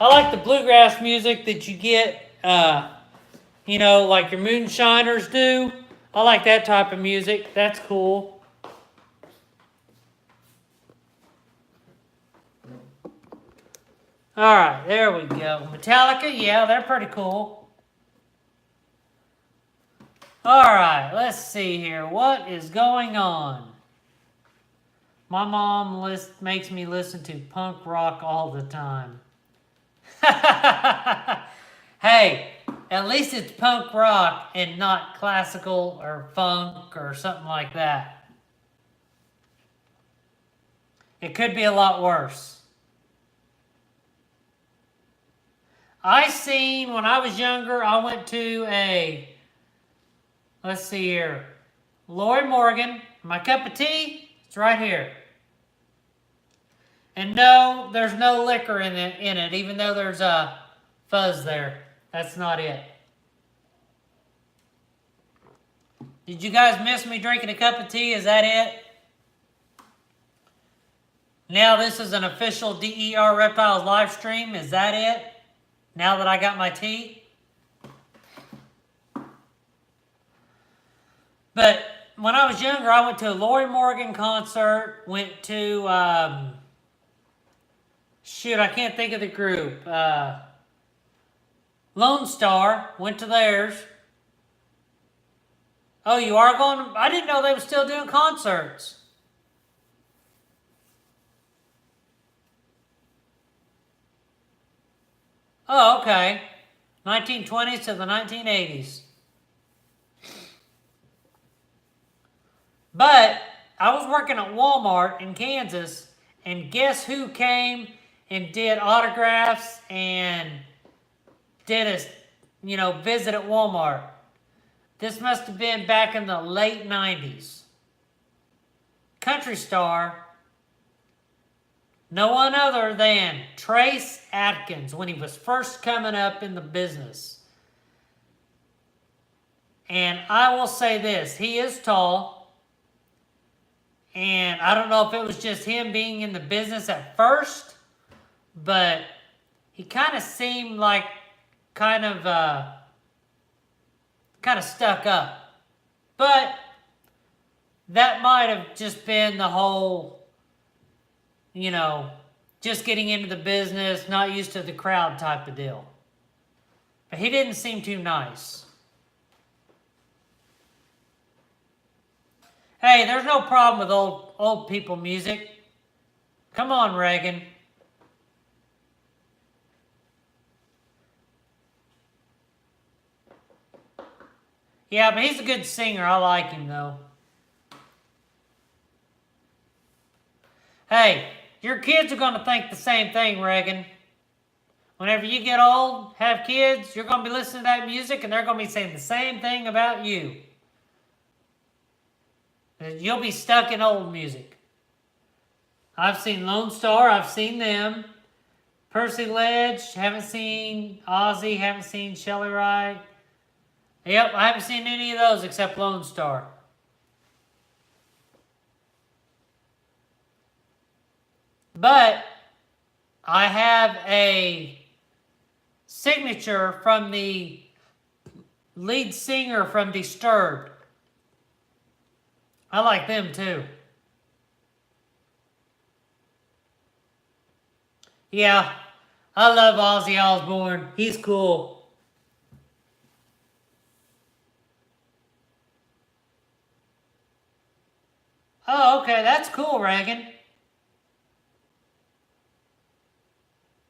like the bluegrass music that you get, like your moonshiners do. I like that type of music. That's cool. Alright, there we go. Metallica, yeah, they're pretty cool. Alright, let's see here. What is going on? My mom makes me listen to punk rock all the time. Hey, at least it's punk rock and not classical or funk or something like that. It could be a lot worse. When I was younger, I went to let's see here, Lloyd Morgan. My cup of tea, it's right here. And no, there's no liquor in it, even though there's a fuzz there. That's not it. Did you guys miss me drinking a cup of tea? Is that it? Now this is an official DER Reptiles live stream. Is that it? Now that I got my tea? But when I was younger, I went to a Lori Morgan concert. Went to, I can't think of the group. Lone Star. Went to theirs. Oh, you are going? I didn't know they were still doing concerts. Oh, okay. 1920s to the 1980s. But I was working at Walmart in Kansas, and guess who came and did autographs and did a visit at Walmart? This must have been back in the late 90s. Country star, no one other than Trace Atkins when he was first coming up in the business. And I will say this, he is tall. And I don't know if it was just him being in the business at first, but he kind of seemed like kind of stuck up. But that might have just been the whole, just getting into the business, not used to the crowd type of deal. But he didn't seem too nice. Hey, there's no problem with old people music. Come on, Reagan. Yeah, but he's a good singer. I like him, though. Hey, your kids are going to think the same thing, Reagan. Whenever you get old, have kids, you're going to be listening to that music, and they're going to be saying the same thing about you. You'll be stuck in old music. I've seen Lone Star. I've seen them. Percy Ledge. Haven't seen Ozzy. Haven't seen Shelly Wright. Yep, I haven't seen any of those except Lone Star. But I have a signature from the lead singer from Disturbed. I like them too. Yeah, I love Ozzy Osbourne. He's cool. Oh, okay, that's cool, Reagan.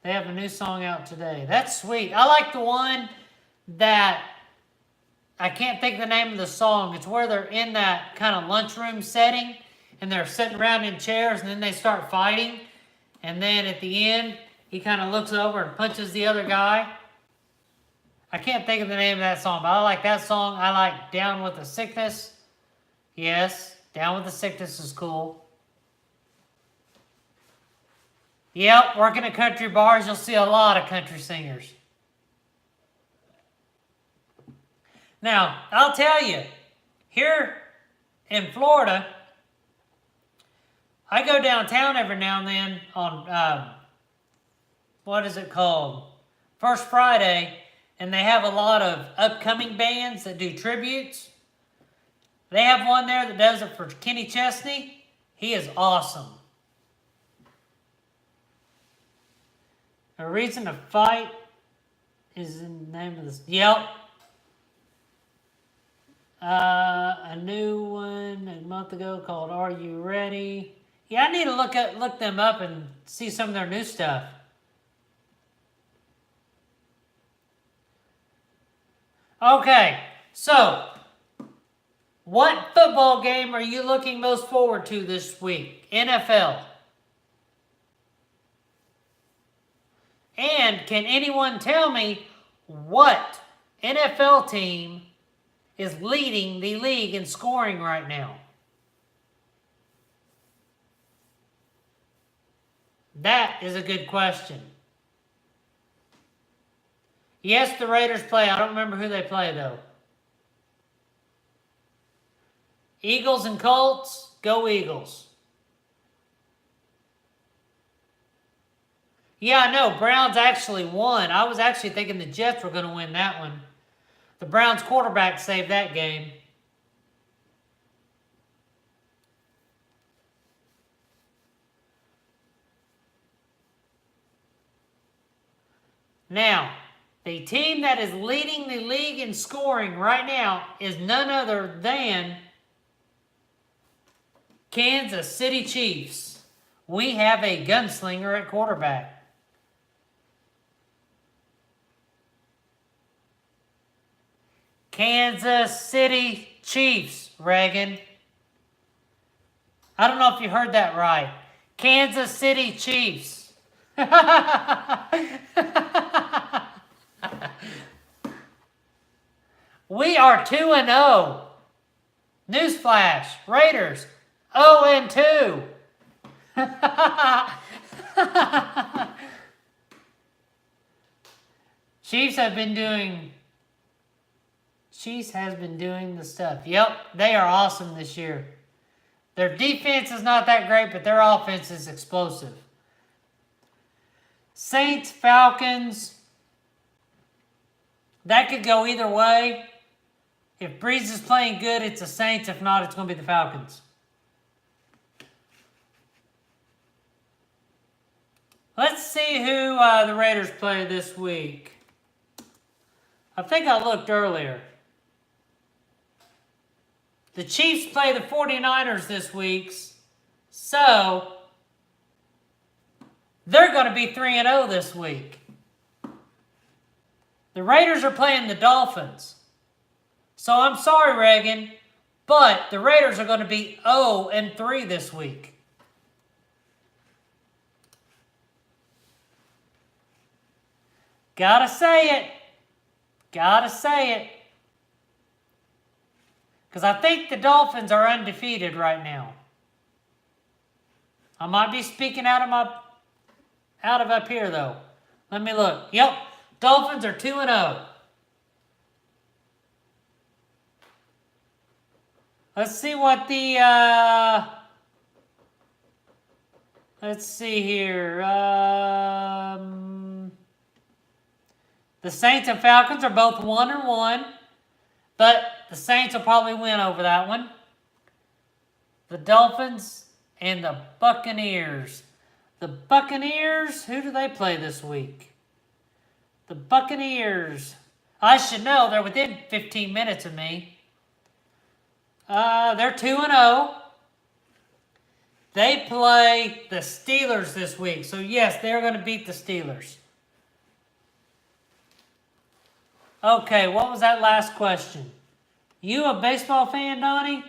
They have a new song out today. That's sweet. I like the one that, I can't think of the name of the song. It's where they're in that kind of lunchroom setting and they're sitting around in chairs and then they start fighting. And then at the end, he kind of looks over and punches the other guy. I can't think of the name of that song, but I like that song. I like Down with the Sickness. Yes, Down with the Sickness is cool. Yep, working at country bars, you'll see a lot of country singers. Now, I'll tell you, here in Florida, I go downtown every now and then on, what is it called? First Friday, and they have a lot of upcoming bands that do tributes. They have one there that does it for Kenny Chesney. He is awesome. A Reason to Fight is the name of this. Yep. A new one a month ago called Are You Ready? Yeah, I need to look them up and see some of their new stuff. Okay, so what football game are you looking most forward to this week? NFL. And can anyone tell me what NFL team is leading the league in scoring right now? That is a good question. Yes, the Raiders play. I don't remember who they play, though. Eagles and Colts. Go Eagles. Yeah, I know. Browns actually won. I was actually thinking the Jets were going to win that one. The Browns quarterback saved that game. Now, the team that is leading the league in scoring right now is none other than Kansas City Chiefs. We have a gunslinger at quarterback. Kansas City Chiefs, Reagan. I don't know if you heard that right. Kansas City Chiefs. We are 2-0. Newsflash, Raiders 0-2. Chiefs has been doing the stuff. Yep, they are awesome this year. Their defense is not that great, but their offense is explosive. Saints, Falcons. That could go either way. If Breeze is playing good, it's the Saints. If not, it's going to be the Falcons. Let's see who the Raiders play this week. I think I looked earlier. The Chiefs play the 49ers this week, so they're going to be 3-0 this week. The Raiders are playing the Dolphins. So I'm sorry, Reagan, but the Raiders are going to be 0-3 this week. Gotta say it. Gotta say it. Because I think the Dolphins are undefeated right now. I might be speaking out of up here though. Let me look. Yep, Dolphins are 2-0. Let's see what the let's see here. The Saints and Falcons are both 1-1, but the Saints will probably win over that one. The Dolphins and the Buccaneers. The Buccaneers, who do they play this week? The Buccaneers. I should know. They're within 15 minutes of me. They're 2-0. They play the Steelers this week. So, yes, they're going to beat the Steelers. Okay, what was that last question? You a baseball fan, Donnie?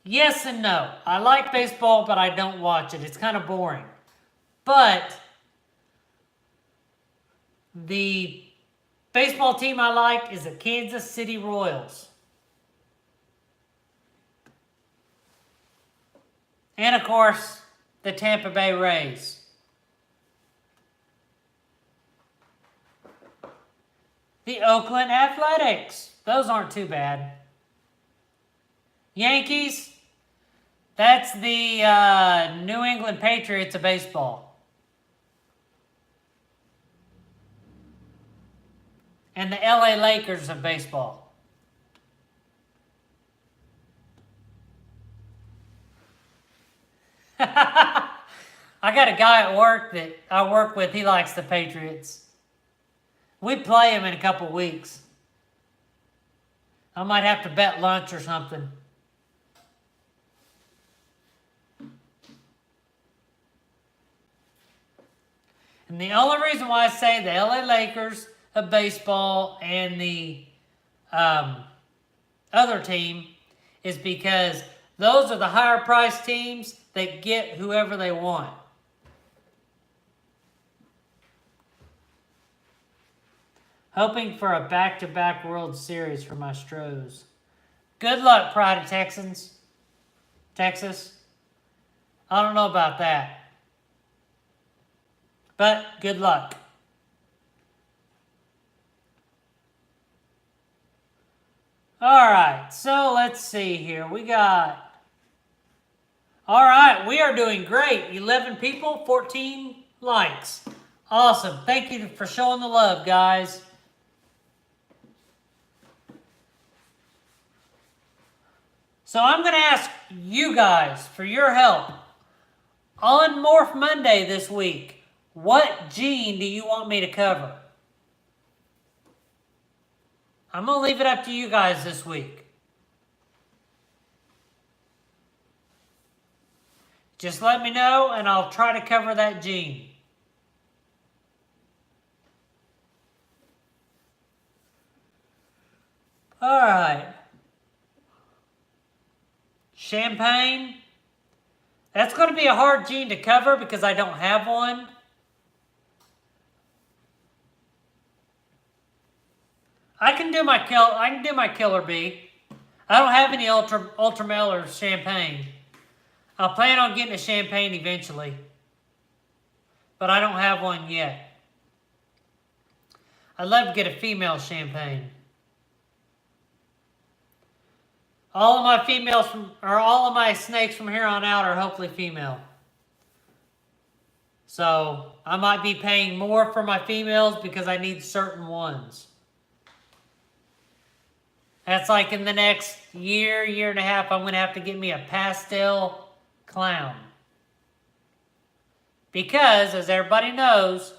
Yes and no. I like baseball, but I don't watch it. It's kind of boring. But the baseball team I like is the Kansas City Royals. And, of course, the Tampa Bay Rays. The Oakland Athletics. Those aren't too bad. Yankees. That's the New England Patriots of baseball. And the LA Lakers of baseball. I got a guy at work that I work with. He likes the Patriots. We play him in a couple weeks. I might have to bet lunch or something. And the only reason why I say the LA Lakers of baseball and the other team is because those are the higher priced teams that get whoever they want. Hoping for a back-to-back World Series for my Stros. Good luck, Pride of Texans. Texas. I don't know about that. But good luck. Alright, so let's see here. We got... Alright, we are doing great. 11 people, 14 likes. Awesome. Thank you for showing the love, guys. So I'm going to ask you guys for your help. On Morph Monday this week, what gene do you want me to cover? I'm going to leave it up to you guys this week. Just let me know and I'll try to cover that gene. Alright. Champagne. That's going to be a hard gene to cover because I don't have one. I can do my killer bee. I don't have any ultra male or champagne. I plan on getting a champagne eventually, but I don't have one yet. I'd love to get a female champagne. All of my snakes from here on out are hopefully female. So I might be paying more for my females because I need certain ones. That's like in the next year and a half, I'm going to have to get me a pastel clown. Because, as everybody knows,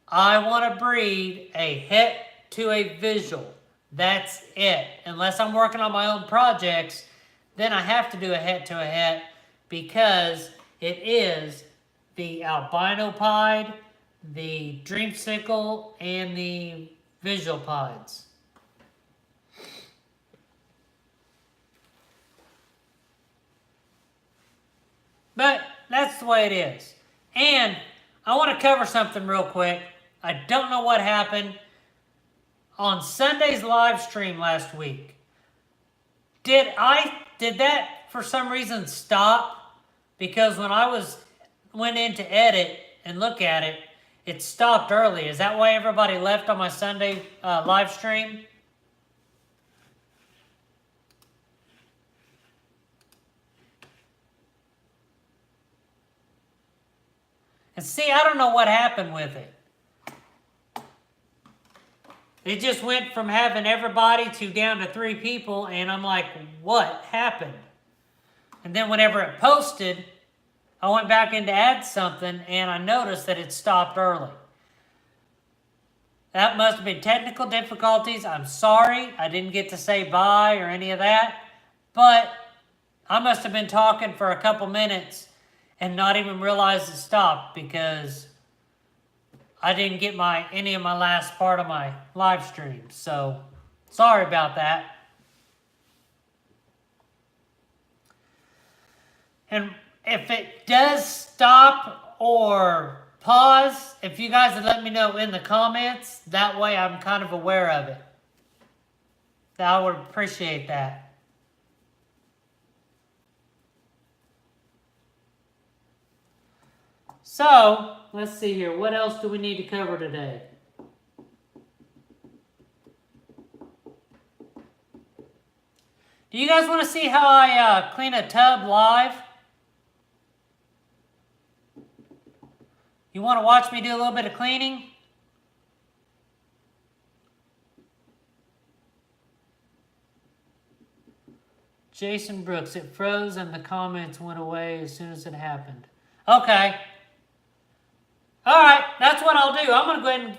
I want to breed a het to a visual. That's it. Unless I'm working on my own projects, then I have to do a het to a het because it is the albino pied, the dreamsicle, and the visual pieds. But that's the way it is. And I want to cover something real quick. I don't know what happened on Sunday's live stream last week. did that for some reason stop? Because when I went in to edit and look at it, it stopped early. Is that why everybody left on my Sunday live stream? And see, I don't know what happened with it. It just went from having everybody to down to 3 people, and I'm like, what happened? And then whenever it posted, I went back in to add something, and I noticed that it stopped early. That must have been technical difficulties. I'm sorry. I didn't get to say bye or any of that. But I must have been talking for a couple minutes and not even realize it stopped because I didn't get any of my last part of my live stream. So, sorry about that. And if it does stop or pause, if you guys would let me know in the comments, that way I'm kind of aware of it. I would appreciate that. So, let's see here. What else do we need to cover today? Do you guys want to see how I clean a tub live? You want to watch me do a little bit of cleaning? Jason Brooks, it froze and the comments went away as soon as it happened. Okay. All right, that's what I'll do. I'm going to go ahead and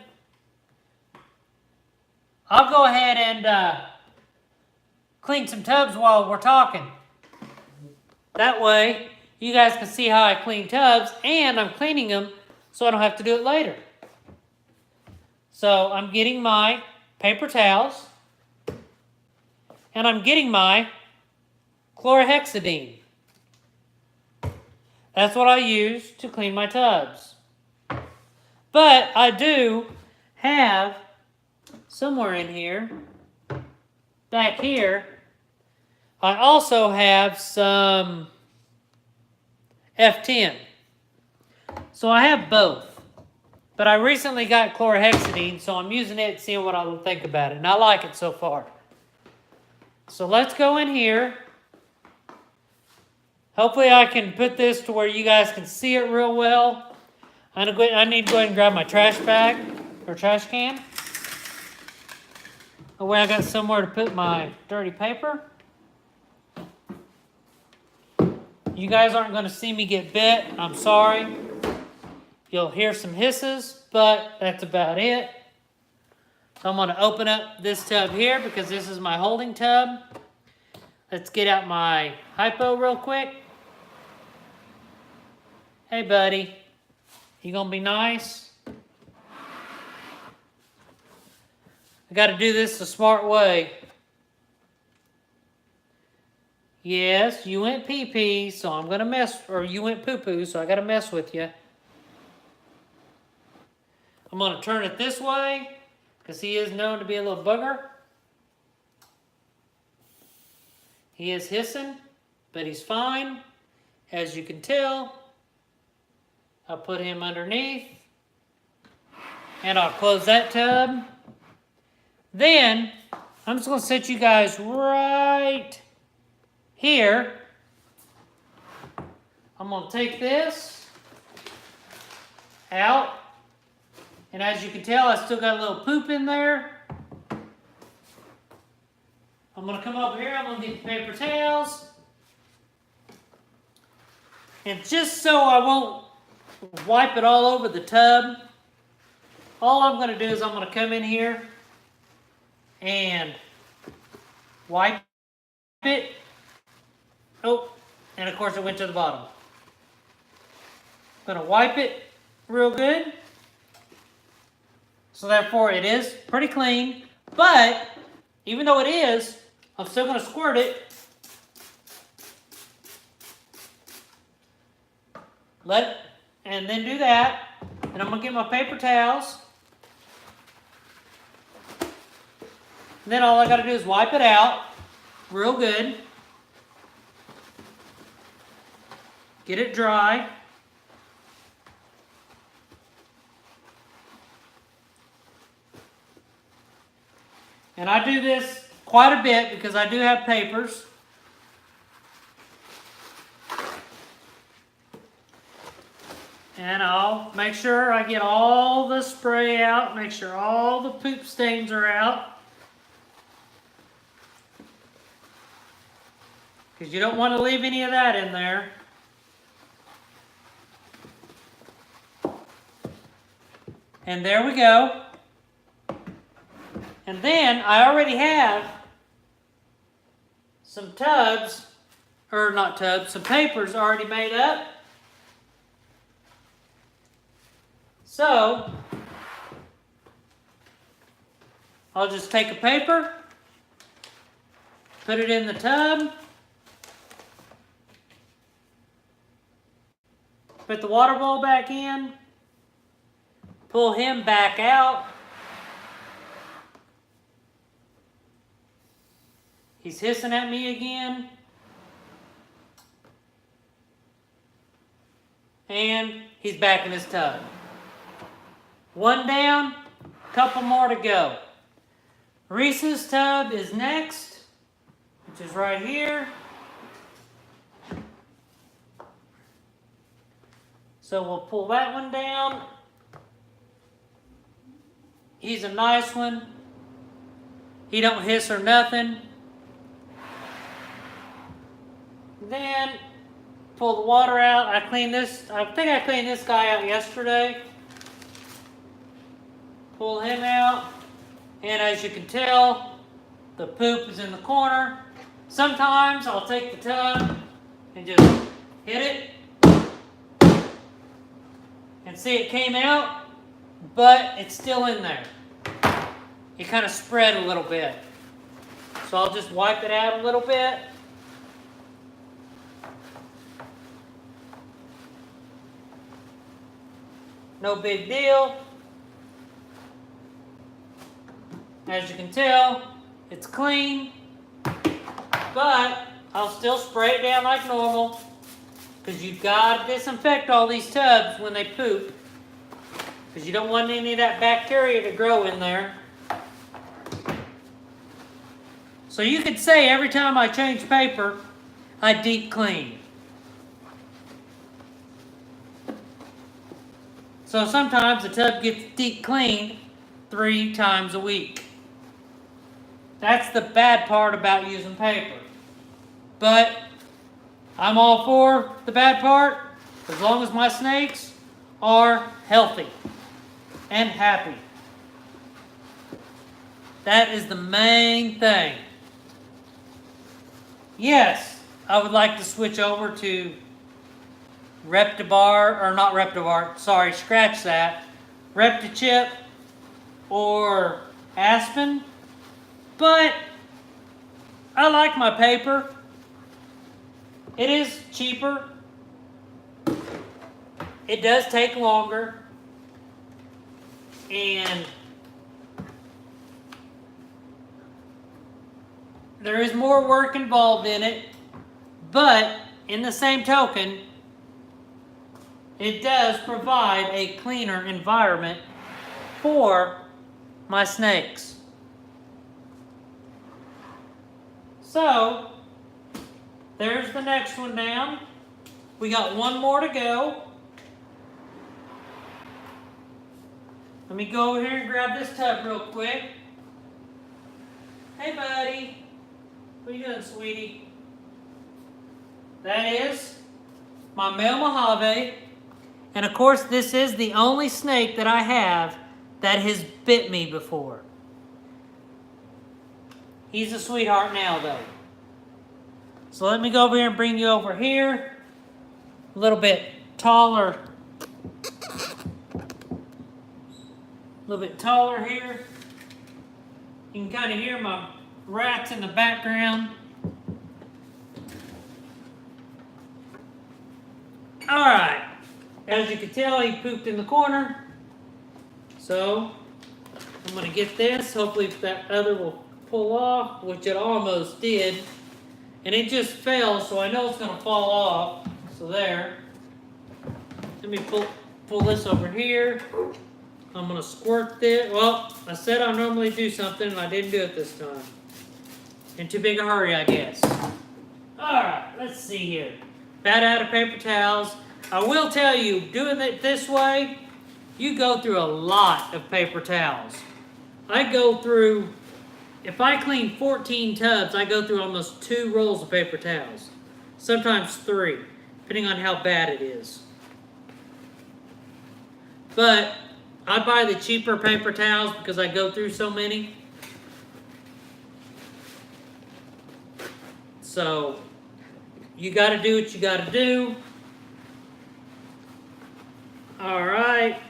I'll go ahead and clean some tubs while we're talking. That way, you guys can see how I clean tubs, and I'm cleaning them so I don't have to do it later. So I'm getting my paper towels, and I'm getting my chlorhexidine. That's what I use to clean my tubs. But I do have somewhere in here, back here, I also have some F10. So I have both. But I recently got chlorhexidine, so I'm using it, seeing what I'll think about it. And I like it so far. So let's go in here. Hopefully I can put this to where you guys can see it real well. I need to go ahead and grab my trash bag or trash can. That way I got somewhere to put my dirty paper. You guys aren't going to see me get bit. I'm sorry. You'll hear some hisses, but that's about it. So I'm going to open up this tub here because this is my holding tub. Let's get out my hypo real quick. Hey, buddy. You gonna be nice? I gotta do this the smart way. Yes, you went pee-pee, so I'm gonna mess, or you went poo-poo, so I gotta mess with you. I'm gonna turn it this way, because he is known to be a little booger. He is hissing, but he's fine. As you can tell, I'll put him underneath, and I'll close that tub. Then, I'm just going to set you guys right here. I'm going to take this out, and as you can tell, I still got a little poop in there. I'm going to come over here, I'm going to get the paper towels, and just so I won't wipe it all over the tub, all I'm going to do is I'm going to come in here and wipe it. Oh, and of course it went to the bottom. I'm going to wipe it real good. So therefore it is pretty clean, but even though it is, I'm still going to squirt it. And then do that. And I'm going to get my paper towels. And then all I got to do is wipe it out. real good. Get it dry. And I do this quite a bit because I do have papers. And I'll make sure I get all the spray out, make sure all the poop stains are out. Because you don't want to leave any of that in there. And there we go. And then I already have some tubs, or not tubs, some papers already made up. So, I'll just take a paper, put it in the tub, put the water bowl back in, pull him back out. He's hissing at me again. And he's back in his tub. One down, couple more to go. Reese's tub is next, which is right here. So we'll pull that one down. He's a nice one. He don't hiss or nothing. Then pull the water out. I think I cleaned this guy out yesterday. Pull him out. And as you can tell, the poop is in the corner. Sometimes I'll take the tub and just hit it. And see, it came out, but it's still in there. It kind of spread a little bit. So I'll just wipe it out a little bit. No big deal. As you can tell, it's clean, but I'll still spray it down like normal because you've got to disinfect all these tubs when they poop because you don't want any of that bacteria to grow in there. So you could say every time I change paper, I deep clean. So sometimes the tub gets deep cleaned 3 times a week. That's the bad part about using paper. But I'm all for the bad part as long as my snakes are healthy and happy. That is the main thing. Yes, I would like to switch over to Reptibar, or not Reptibar, sorry, scratch that. Reptichip or Aspen. But I like my paper. It is cheaper. It does take longer. And there is more work involved in it. But in the same token, it does provide a cleaner environment for my snakes. So, there's the next one down. We got one more to go. Let me go over here and grab this tub real quick. Hey, buddy. What are you doing, sweetie? That is my male Mojave. And of course, this is the only snake that I have that has bit me before. He's a sweetheart now, though. So let me go over here and bring you over here. A little bit taller. A little bit taller here. You can kind of hear my rats in the background. All right. As you can tell, he pooped in the corner. So I'm going to get this. Hopefully that other will pull off, which it almost did. And it just fell, so I know it's going to fall off. So there. Let me pull this over here. I'm going to squirt this. Well, I said I normally do something, and I didn't do it this time. In too big a hurry, I guess. Alright, let's see here. Bat out of paper towels. I will tell you, doing it this way, you go through a lot of paper towels. I go through, if I clean 14 tubs, I go through almost 2 rolls of paper towels. Sometimes 3, depending on how bad it is. But I buy the cheaper paper towels because I go through so many. So, you got to do what you got to do. Alright.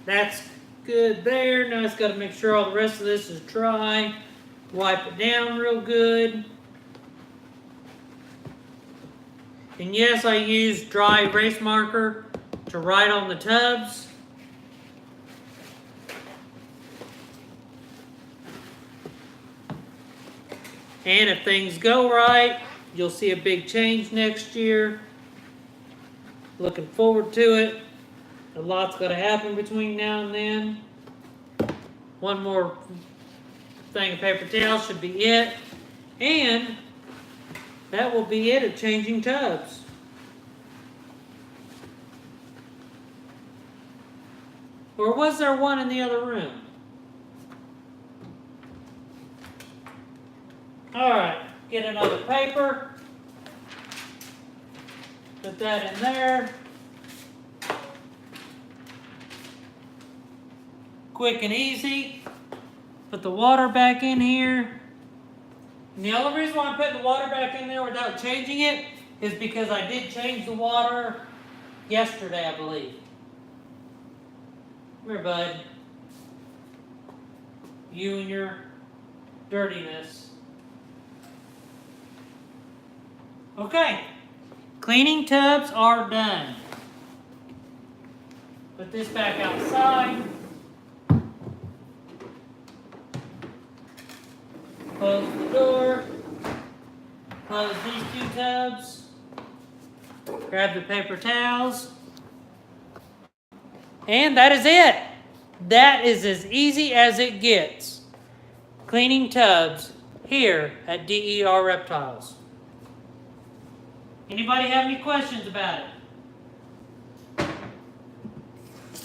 That's good there. Now it's got to make sure all the rest of this is dry. Wipe it down real good. And yes, I use dry erase marker to write on the tubs. And if things go right, you'll see a big change next year. Looking forward to it. A lot's got to happen between now and then. One more thing of paper towel should be it. And that will be it at changing tubs. Or was there one in the other room? Alright, get another paper. Put that in there. Quick and easy. Put the water back in here. And the only reason why I'm putting the water back in there without changing it is because I did change the water yesterday, I believe. Come here, bud. You and your dirtiness. Okay. Cleaning tubs are done. Put this back outside. Close the door. Close these 2 tubs. Grab the paper towels. And that is it. That is as easy as it gets. Cleaning tubs here at DER Reptiles. Anybody have any questions about it?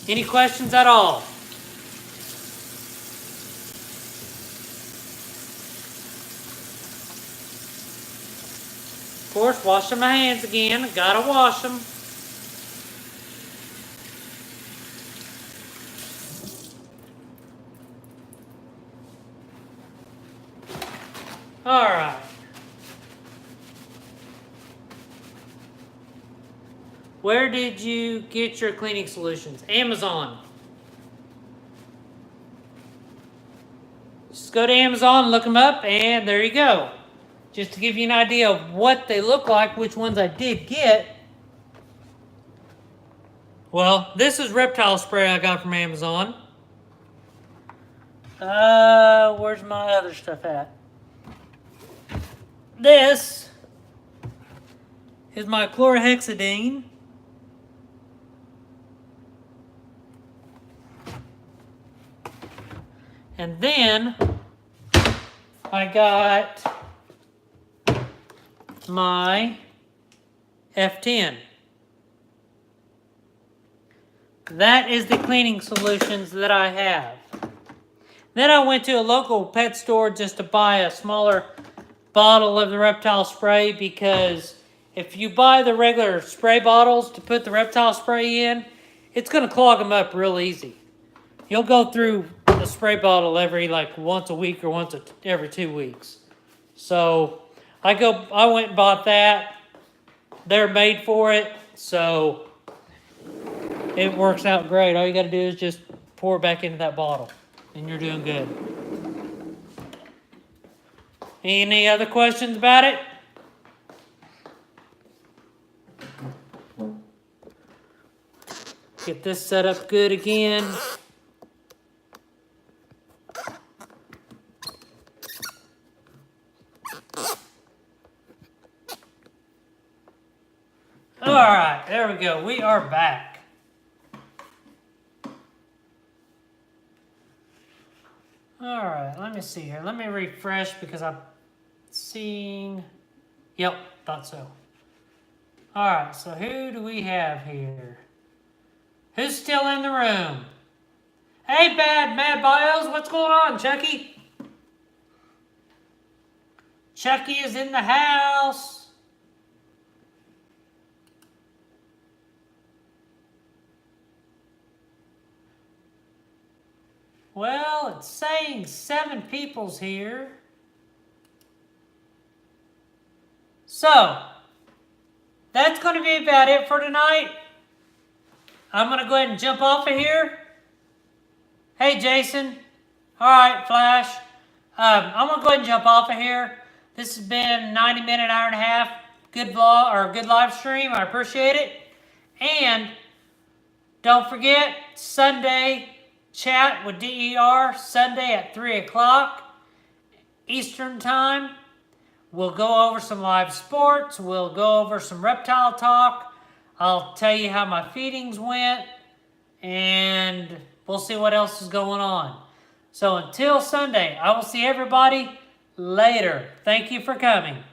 Any questions at all? Of course, washing my hands again. Gotta wash them. Alright. Where did you get your cleaning solutions? Amazon. Just go to Amazon, look them up, and there you go. Just to give you an idea of what they look like, which ones I did get. Well, this is reptile spray I got from Amazon. Where's my other stuff at? This is my chlorhexidine. And then I got my F10. That is the cleaning solutions that I have. Then I went to a local pet store just to buy a smaller bottle of the reptile spray, because if you buy the regular spray bottles to put the reptile spray in, it's going to clog them up real easy. You'll go through a spray bottle every once a week or every 2 weeks. So I went and bought that. They're made for it, so it works out great. All you got to do is just pour it back into that bottle, and you're doing good. Any other questions about it? Get this set up good again. right, there we go. We are back. All right, let me see here. Let me refresh because I'm seeing... Yep, thought so. All right, so who do we have here? Who's still in the room? Hey, Mad Bios, what's going on, Chucky? Chucky is in the house. Well, it's saying 7 people's here. So, that's going to be about it for tonight. I'm going to go ahead and jump off of here. Hey, Jason. All right, Flash. I'm going to go ahead and jump off of here. This has been 90 minute, hour and a half. Good vlog or good live stream. I appreciate it. And don't forget, Sunday chat with DER. Sunday at 3 o'clock Eastern Time. We'll go over some live sports. We'll go over some reptile talk. I'll tell you how my feedings went. And we'll see what else is going on. So until Sunday, I will see everybody later. Thank you for coming.